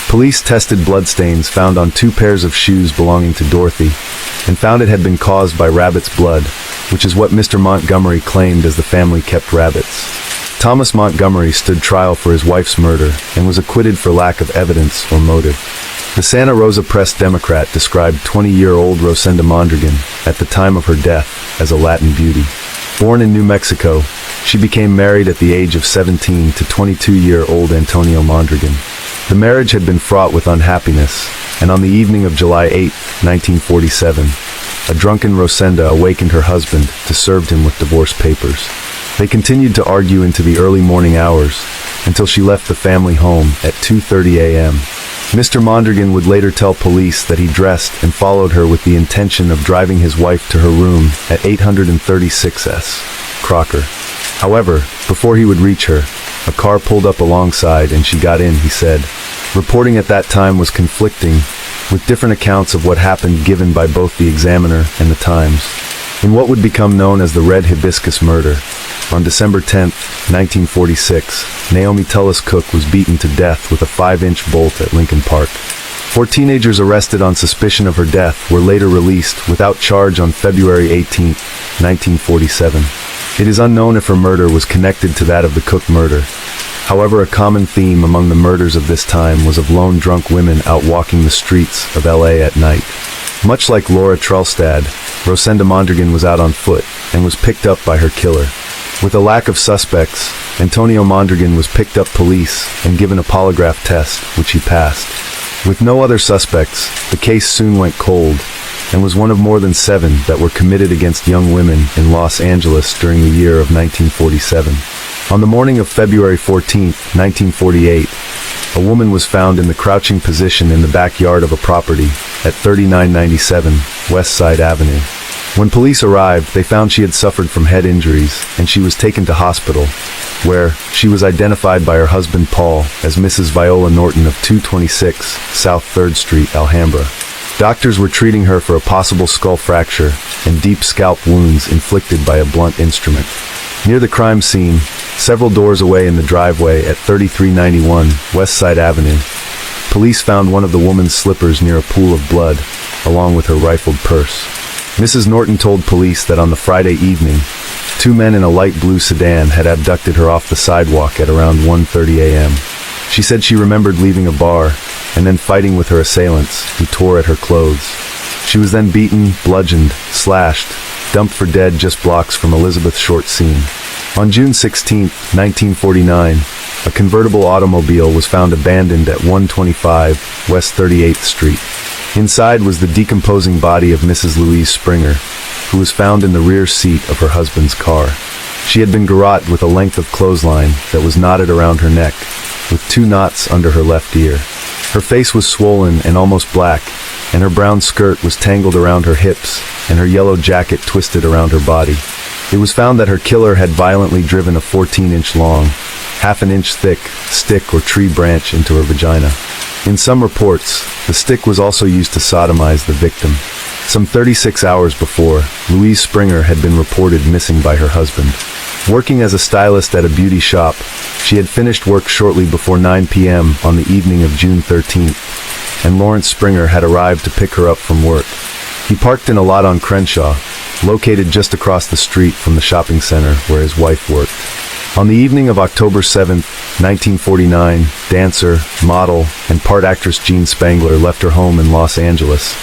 Police tested bloodstains found on 2 pairs of shoes belonging to Dorothy, and found it had been caused by rabbit's blood, which is what Mr. Montgomery claimed as the family kept rabbits. Thomas Montgomery stood trial for his wife's murder and was acquitted for lack of evidence or motive. The Santa Rosa Press-Democrat described 20-year-old Rosenda Mondragon at the time of her death as a Latin beauty. Born in New Mexico, she became married at the age of 17 to 22-year-old Antonio Mondragon. The marriage had been fraught with unhappiness, and on the evening of July 8, 1947, a drunken Rosenda awakened her husband to serve him with divorce papers. They continued to argue into the early morning hours until she left the family home at 2:30 a.m. Mr. Mondragon would later tell police that he dressed and followed her with the intention of driving his wife to her room at 836S Crocker. However, before he would reach her, a car pulled up alongside and she got in, he said. Reporting at that time was conflicting, with different accounts of what happened given by both the Examiner and the Times. In what would become known as the Red Hibiscus murder, on December 10, 1946, Naomi Tullis Cook was beaten to death with a 5-inch bolt at Lincoln Park. 4 teenagers arrested on suspicion of her death were later released without charge on February 18, 1947. It is unknown if her murder was connected to that of the Cook murder. However, a common theme among the murders of this time was of lone drunk women out walking the streets of LA at night. Much like Laura Trelstad, Rosenda Mondragon was out on foot and was picked up by her killer. With a lack of suspects, Antonio Mondragon was picked up police and given a polygraph test, which he passed. With no other suspects, the case soon went cold and was one of more than 7 that were committed against young women in Los Angeles during the year of 1947. On the morning of February 14, 1948, a woman was found in the crouching position in the backyard of a property at 3997 West Side Avenue. When police arrived, they found she had suffered from head injuries, and she was taken to hospital, where she was identified by her husband Paul as Mrs. Viola Norton of 226 South 3rd Street, Alhambra. Doctors were treating her for a possible skull fracture and deep scalp wounds inflicted by a blunt instrument. Near the crime scene, several doors away in the driveway at 3391 West Side Avenue, police found one of the woman's slippers near a pool of blood, along with her rifled purse. Mrs. Norton told police that on the Friday evening, 2 men in a light blue sedan had abducted her off the sidewalk at around 1:30 a.m. She said she remembered leaving a bar and then fighting with her assailants, who tore at her clothes. She was then beaten, bludgeoned, slashed, dumped for dead just blocks from Elizabeth Short scene. On June 16, 1949, a convertible automobile was found abandoned at 125 West 38th Street. Inside was the decomposing body of Mrs. Louise Springer, who was found in the rear seat of her husband's car. She had been garroted with a length of clothesline that was knotted around her neck, with 2 knots under her left ear. Her face was swollen and almost black, and her brown skirt was tangled around her hips, and her yellow jacket twisted around her body. It was found that her killer had violently driven a 14-inch long, half an inch thick, stick or tree branch into her vagina. In some reports, the stick was also used to sodomize the victim. Some 36 hours before, Louise Springer had been reported missing by her husband. Working as a stylist at a beauty shop, she had finished work shortly before 9 p.m. on the evening of June 13th, and Lawrence Springer had arrived to pick her up from work. He parked in a lot on Crenshaw, located just across the street from the shopping center where his wife worked. On the evening of October 7, 1949, dancer, model, and part actress Jean Spangler left her home in Los Angeles,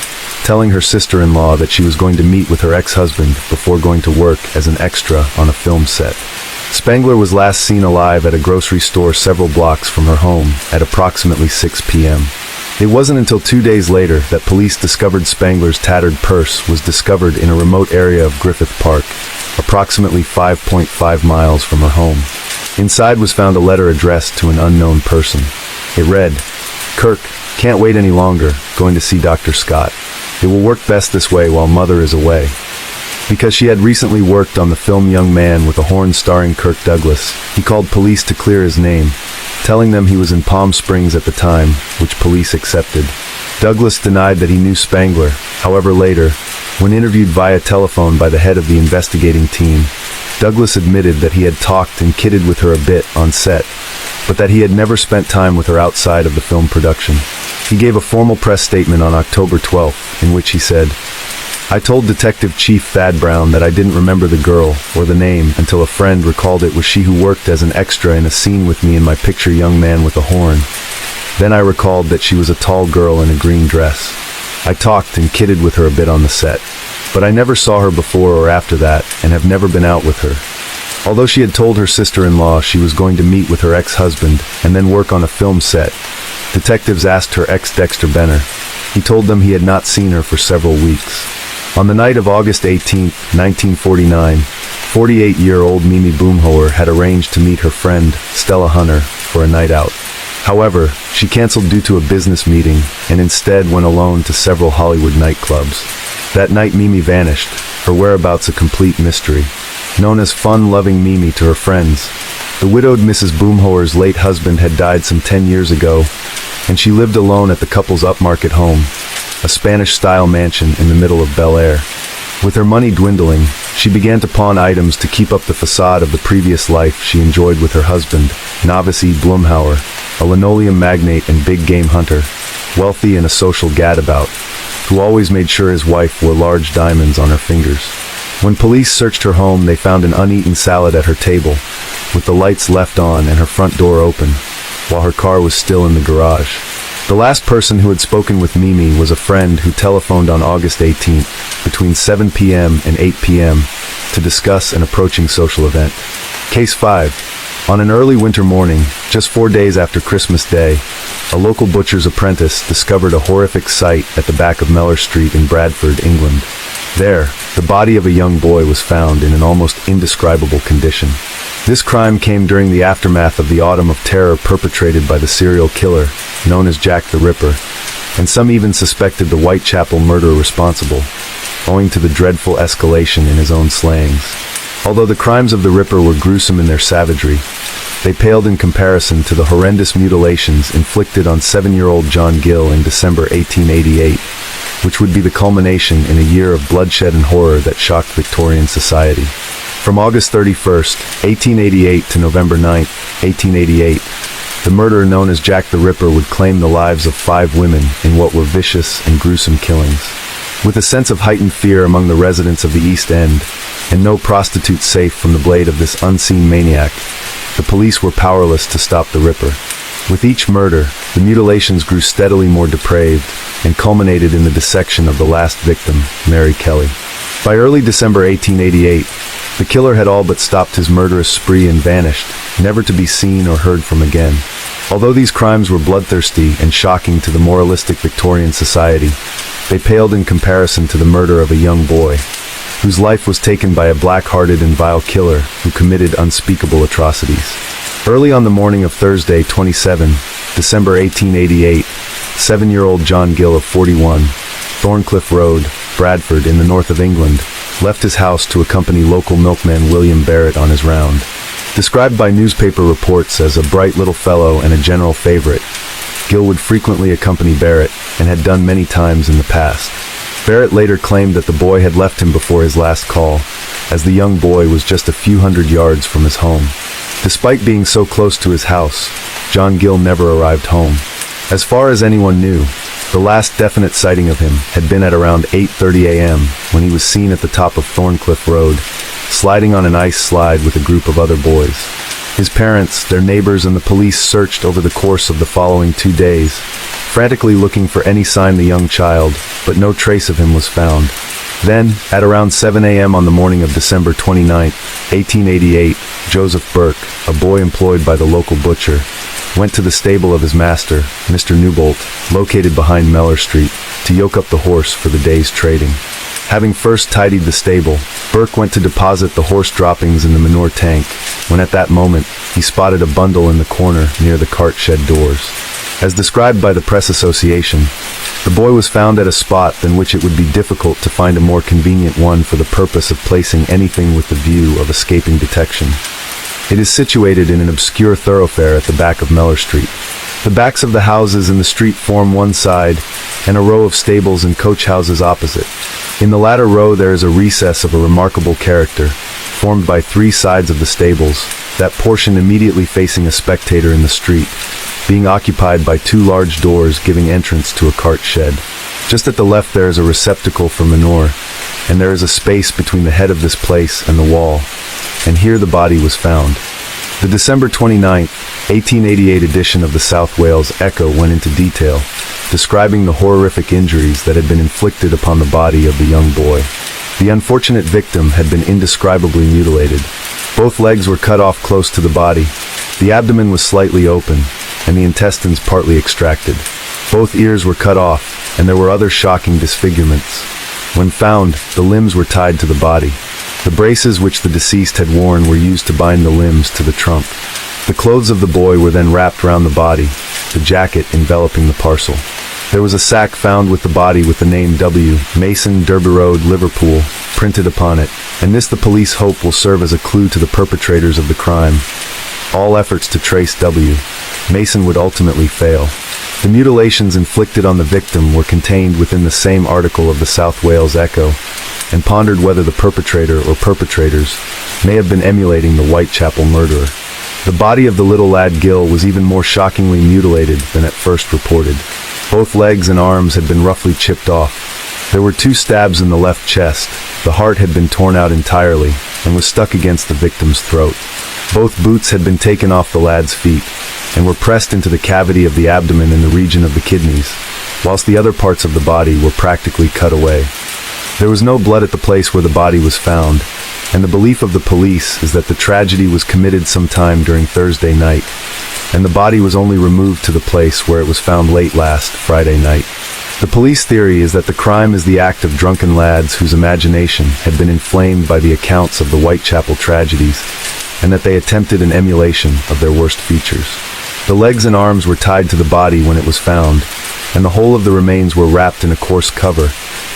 telling her sister-in-law that she was going to meet with her ex-husband before going to work as an extra on a film set. Spangler was last seen alive at a grocery store several blocks from her home at approximately 6 p.m. It wasn't until 2 days later that police discovered Spangler's tattered purse was discovered in a remote area of Griffith Park, approximately 5.5 miles from her home. Inside was found a letter addressed to an unknown person. It read, "Kirk, can't wait any longer, going to see Dr. Scott. It will work best this way while Mother is away." Because she had recently worked on the film Young Man with a Horn starring Kirk Douglas, he called police to clear his name, telling them he was in Palm Springs at the time, which police accepted. Douglas denied that he knew Spangler. However, later, when interviewed via telephone by the head of the investigating team, Douglas admitted that he had talked and kidded with her a bit on set, but that he had never spent time with her outside of the film production. He gave a formal press statement on October 12th, in which he said, "I told Detective Chief Thad Brown that I didn't remember the girl, or the name, until a friend recalled it was she who worked as an extra in a scene with me in my picture Young Man with a Horn. Then I recalled that she was a tall girl in a green dress. I talked and kidded with her a bit on the set, but I never saw her before or after that, and have never been out with her." Although she had told her sister-in-law she was going to meet with her ex-husband and then work on a film set, detectives asked her ex Dexter Benner. He told them he had not seen her for several weeks. On the night of August 18, 1949, 48-year-old Mimi Boomhoer had arranged to meet her friend, Stella Hunter, for a night out. However, she canceled due to a business meeting and instead went alone to several Hollywood nightclubs. That night Mimi vanished, her whereabouts a complete mystery. Known as fun-loving Mimi to her friends, the widowed Mrs. Boomhoer's late husband had died some 10 years ago, and she lived alone at the couple's upmarket home, a Spanish-style mansion in the middle of Bel Air. With her money dwindling, she began to pawn items to keep up the facade of the previous life she enjoyed with her husband, Novice E. Blumhauer, a linoleum magnate and big game hunter, wealthy and a social gadabout, who always made sure his wife wore large diamonds on her fingers. When police searched her home, they found an uneaten salad at her table, with the lights left on and her front door open, while her car was still in the garage. The last person who had spoken with Mimi was a friend who telephoned on August 18th between 7 p.m. and 8 p.m. to discuss an approaching social event. Case 5. On an early winter morning, just 4 days after Christmas Day, a local butcher's apprentice discovered a horrific sight at the back of Mellor Street in Bradford, England. There, the body of a young boy was found in an almost indescribable condition. This crime came during the aftermath of the autumn of terror perpetrated by the serial killer, known as Jack the Ripper, and some even suspected the Whitechapel murderer responsible, owing to the dreadful escalation in his own slayings. Although the crimes of the Ripper were gruesome in their savagery, they paled in comparison to the horrendous mutilations inflicted on 7-year-old John Gill in December 1888, which would be the culmination in a year of bloodshed and horror that shocked Victorian society. From August 31st, 1888 to November 9th, 1888, the murderer known as Jack the Ripper would claim the lives of 5 women in what were vicious and gruesome killings. With a sense of heightened fear among the residents of the East End, and no prostitute safe from the blade of this unseen maniac, the police were powerless to stop the Ripper. With each murder, the mutilations grew steadily more depraved and culminated in the dissection of the last victim, Mary Kelly. By early December 1888, the killer had all but stopped his murderous spree and vanished, never to be seen or heard from again. Although these crimes were bloodthirsty and shocking to the moralistic Victorian society, they paled in comparison to the murder of a young boy, whose life was taken by a black-hearted and vile killer who committed unspeakable atrocities. Early on the morning of Thursday, 27 December 1888, 7-year-old John Gill of 41, Thorncliffe Road, Bradford, in the north of England, left his house to accompany local milkman William Barrett on his round. Described by newspaper reports as a bright little fellow and a general favorite, Gill would frequently accompany Barrett and had done many times in the past. Barrett later claimed that the boy had left him before his last call, as the young boy was just a few hundred yards from his home. Despite being so close to his house, John Gill never arrived home. As far as anyone knew, the last definite sighting of him had been at around 8:30 a.m. when he was seen at the top of Thorncliffe Road, sliding on an ice slide with a group of other boys. His parents, their neighbors, and the police searched over the course of the following 2 days, frantically looking for any sign of the young child, but no trace of him was found. Then, at around 7 a.m. on the morning of December 29, 1888, Joseph Burke, a boy employed by the local butcher, went to the stable of his master, Mr. Newbolt, located behind Mellor Street, to yoke up the horse for the day's trading. Having first tidied the stable, Burke went to deposit the horse droppings in the manure tank, when at that moment, he spotted a bundle in the corner near the cart shed doors. As described by the Press Association, the boy was found at a spot in which it would be difficult to find a more convenient one for the purpose of placing anything with the view of escaping detection. It is situated in an obscure thoroughfare at the back of Mellor Street. The backs of the houses in the street form one side, and a row of stables and coach houses opposite. In the latter row there is a recess of a remarkable character, formed by 3 sides of the stables, that portion immediately facing a spectator in the street, being occupied by 2 large doors giving entrance to a cart shed. Just at the left there is a receptacle for manure, and there is a space between the head of this place and the wall, and here the body was found. The December 29, 1888 edition of the South Wales Echo went into detail, describing the horrific injuries that had been inflicted upon the body of the young boy. The unfortunate victim had been indescribably mutilated. Both legs were cut off close to the body, the abdomen was slightly open, and the intestines partly extracted. Both ears were cut off, and there were other shocking disfigurements. When found, the limbs were tied to the body. The braces which the deceased had worn were used to bind the limbs to the trunk. The clothes of the boy were then wrapped round the body, the jacket enveloping the parcel. There was a sack found with the body with the name W. Mason, Derby Road, Liverpool, printed upon it, and this the police hope will serve as a clue to the perpetrators of the crime. All efforts to trace W. Mason would ultimately fail. The mutilations inflicted on the victim were contained within the same article of the South Wales Echo, and pondered whether the perpetrator or perpetrators may have been emulating the Whitechapel murderer. The body of the little lad Gill was even more shockingly mutilated than at first reported. Both legs and arms had been roughly chipped off. There were 2 stabs in the left chest, the heart had been torn out entirely, and was stuck against the victim's throat. Both boots had been taken off the lad's feet and were pressed into the cavity of the abdomen in the region of the kidneys, whilst the other parts of the body were practically cut away. There was no blood at the place where the body was found, and the belief of the police is that the tragedy was committed sometime during Thursday night, and the body was only removed to the place where it was found late last Friday night. The police theory is that the crime is the act of drunken lads whose imagination had been inflamed by the accounts of the Whitechapel tragedies, and that they attempted an emulation of their worst features. The legs and arms were tied to the body when it was found, and the whole of the remains were wrapped in a coarse cover,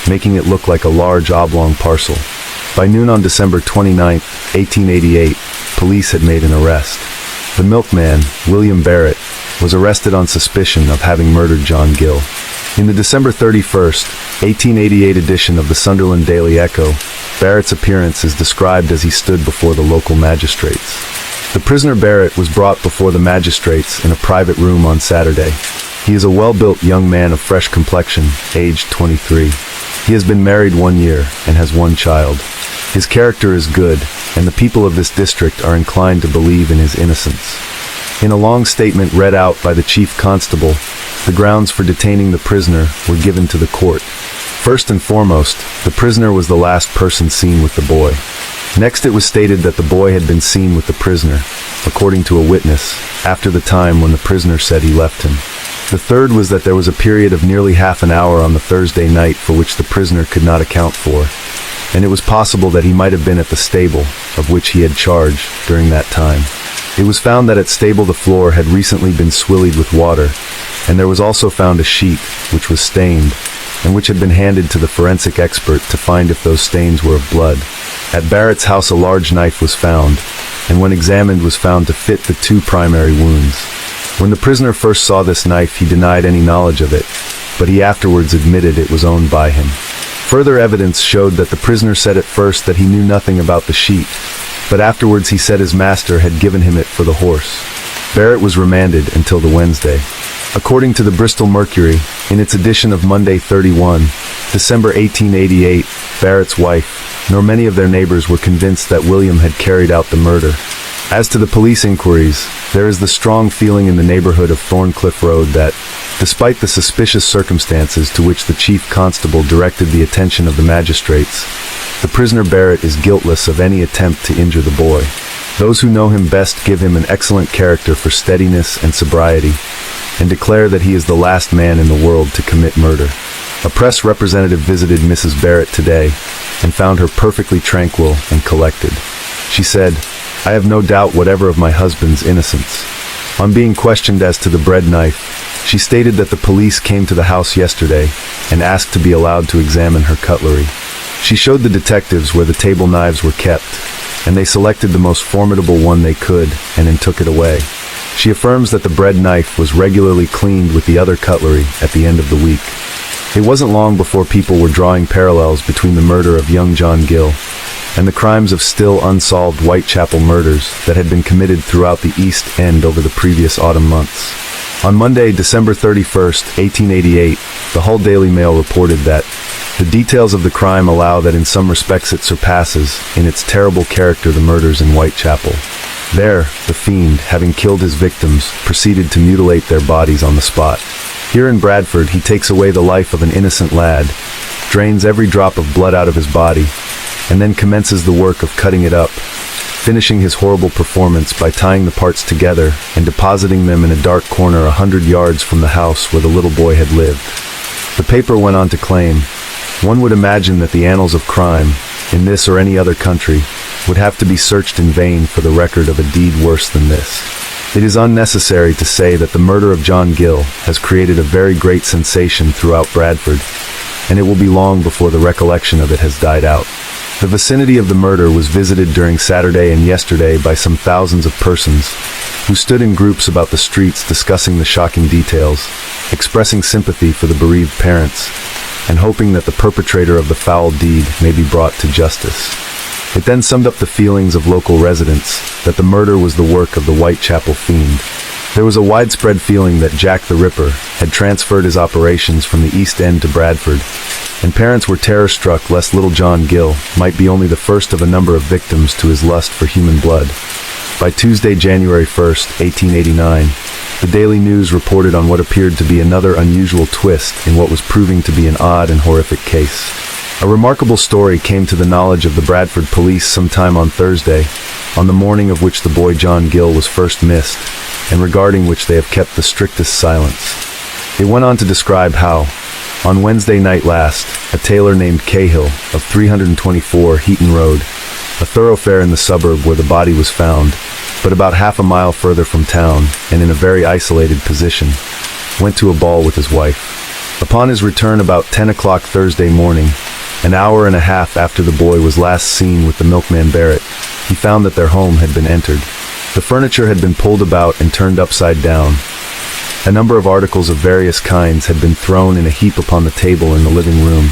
making it look like a large oblong parcel. By noon on December 29, 1888, police had made an arrest. The milkman, William Barrett, was arrested on suspicion of having murdered John Gill. In the December 31st, 1888 edition of the Sunderland Daily Echo, Barrett's appearance is described as he stood before the local magistrates. The prisoner Barrett was brought before the magistrates in a private room on Saturday. He is a well-built young man of fresh complexion, aged 23. He has been married 1 year and has one child. His character is good, and the people of this district are inclined to believe in his innocence. In a long statement read out by the chief constable, the grounds for detaining the prisoner were given to the court. First and foremost, the prisoner was the last person seen with the boy. Next, it was stated that the boy had been seen with the prisoner, according to a witness, after the time when the prisoner said he left him. The third was that there was a period of nearly half an hour on the Thursday night for which the prisoner could not account for, and it was possible that he might have been at the stable, of which he had charge, during that time. It was found that at stable the floor had recently been swillied with water, and there was also found a sheet, which was stained, and which had been handed to the forensic expert to find if those stains were of blood. At Barrett's house a large knife was found, and when examined was found to fit the 2 primary wounds. When the prisoner first saw this knife he denied any knowledge of it, but he afterwards admitted it was owned by him. Further evidence showed that the prisoner said at first that he knew nothing about the sheet, but afterwards he said his master had given him it for the horse. Barrett was remanded until the Wednesday. According to the Bristol Mercury, in its edition of Monday 31, December 1888, Barrett's wife, nor many of their neighbors were convinced that William had carried out the murder. As to the police inquiries, there is the strong feeling in the neighborhood of Thorncliffe Road that, despite the suspicious circumstances to which the chief constable directed the attention of the magistrates, the prisoner Barrett is guiltless of any attempt to injure the boy. Those who know him best give him an excellent character for steadiness and sobriety, and declare that he is the last man in the world to commit murder. A press representative visited Mrs. Barrett today and found her perfectly tranquil and collected. She said, "I have no doubt whatever of my husband's innocence." On being questioned as to the bread knife, she stated that the police came to the house yesterday and asked to be allowed to examine her cutlery. She showed the detectives where the table knives were kept, and they selected the most formidable one they could and then took it away. She affirms that the bread knife was regularly cleaned with the other cutlery at the end of the week. It wasn't long before people were drawing parallels between the murder of young John Gill and the crimes of still unsolved Whitechapel murders that had been committed throughout the East End over the previous autumn months. On Monday, December 31st, 1888, the Hull Daily Mail reported that the details of the crime allow that in some respects it surpasses, in its terrible character, the murders in Whitechapel. There, the fiend, having killed his victims, proceeded to mutilate their bodies on the spot. Here in Bradford, he takes away the life of an innocent lad, drains every drop of blood out of his body, and then commences the work of cutting it up, finishing his horrible performance by tying the parts together and depositing them in a dark corner 100 yards from the house where the little boy had lived. The paper went on to claim, "One would imagine that the annals of crime, in this or any other country, would have to be searched in vain for the record of a deed worse than this. It is unnecessary to say that the murder of John Gill has created a very great sensation throughout Bradford, and it will be long before the recollection of it has died out. The vicinity of the murder was visited during Saturday and yesterday by some thousands of persons, who stood in groups about the streets discussing the shocking details, expressing sympathy for the bereaved parents, and hoping that the perpetrator of the foul deed may be brought to justice. It then summed up the feelings of local residents that the murder was the work of the Whitechapel fiend, There was a widespread feeling that Jack the Ripper had transferred his operations from the East End to Bradford, and parents were terror-struck lest little John Gill might be only the first of a number of victims to his lust for human blood. By Tuesday, January 1st, 1889, the Daily News reported on what appeared to be another unusual twist in what was proving to be an odd and horrific case. A remarkable story came to the knowledge of the Bradford police sometime on Thursday, on the morning of which the boy John Gill was first missed, and regarding which they have kept the strictest silence. It went on to describe how, on Wednesday night last, a tailor named Cahill of 324 Heaton Road, a thoroughfare in the suburb where the body was found, but about half a mile further from town and in a very isolated position, went to a ball with his wife. Upon his return about 10 o'clock Thursday morning, an hour and a half after the boy was last seen with the milkman Barrett, he found that their home had been entered. The furniture had been pulled about and turned upside down. A number of articles of various kinds had been thrown in a heap upon the table in the living room,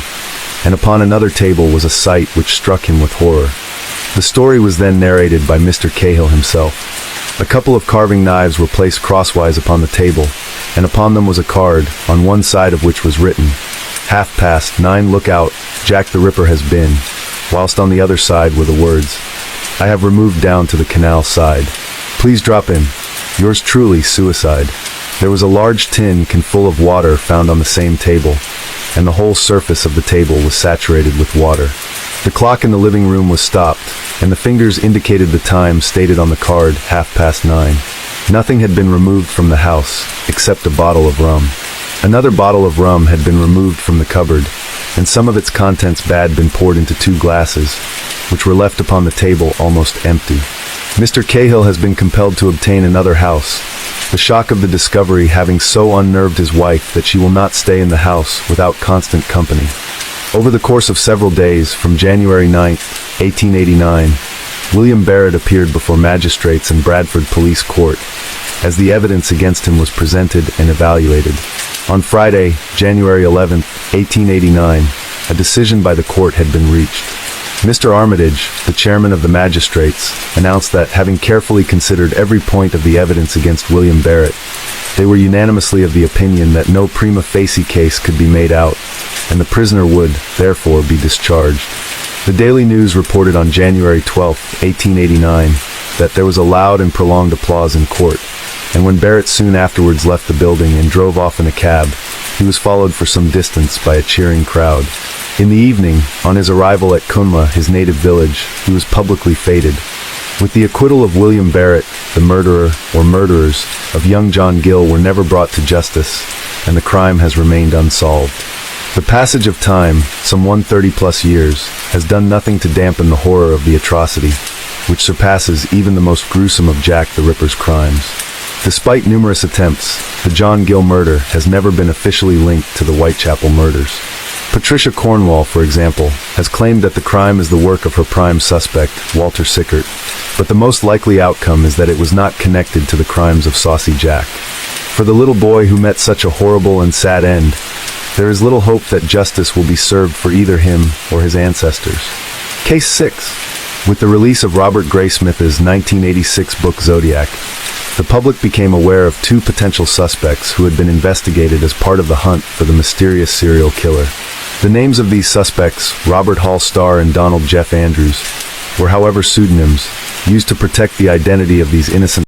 and upon another table was a sight which struck him with horror. The story was then narrated by Mr. Cahill himself. A couple of carving knives were placed crosswise upon the table, and upon them was a card, on one side of which was written, "9:30, look out, Jack the Ripper has been," whilst on the other side were the words, "I have removed down to the canal side. Please drop in. Yours truly, Suicide." There was a large tin can full of water found on the same table, and the whole surface of the table was saturated with water. The clock in the living room was stopped, and the fingers indicated the time stated on the card, 9:30. Nothing had been removed from the house, except a bottle of rum. Another bottle of rum had been removed from the cupboard, and some of its contents had been poured into 2 glasses, which were left upon the table almost empty. Mr. Cahill has been compelled to obtain another house, the shock of the discovery having so unnerved his wife that she will not stay in the house without constant company. Over the course of several days, from January 9th, 1889, William Barrett appeared before magistrates in Bradford Police Court, as the evidence against him was presented and evaluated. On Friday, January 11th, 1889, a decision by the court had been reached. Mr. Armitage, the chairman of the magistrates, announced that, having carefully considered every point of the evidence against William Barrett, they were unanimously of the opinion that no prima facie case could be made out, and the prisoner would, therefore, be discharged. The Daily News reported on January 12, 1889, that there was a loud and prolonged applause in court, and when Barrett soon afterwards left the building and drove off in a cab, he was followed for some distance by a cheering crowd. In the evening, on his arrival at Cunla, his native village, he was publicly feted. With the acquittal of William Barrett, the murderer, or murderers, of young John Gill were never brought to justice, and the crime has remained unsolved. The passage of time, some 130+ years, has done nothing to dampen the horror of the atrocity, which surpasses even the most gruesome of Jack the Ripper's crimes. Despite numerous attempts, the John Gill murder has never been officially linked to the Whitechapel murders. Patricia Cornwall, for example, has claimed that the crime is the work of her prime suspect, Walter Sickert, but the most likely outcome is that it was not connected to the crimes of Saucy Jack. For the little boy who met such a horrible and sad end, there is little hope that justice will be served for either him or his ancestors. Case 6. With the release of Robert Graysmith's 1986 book Zodiac, the public became aware of 2 potential suspects who had been investigated as part of the hunt for the mysterious serial killer. The names of these suspects, Robert Hall Starr and Donald Jeff Andrews, were however pseudonyms, used to protect the identity of these innocent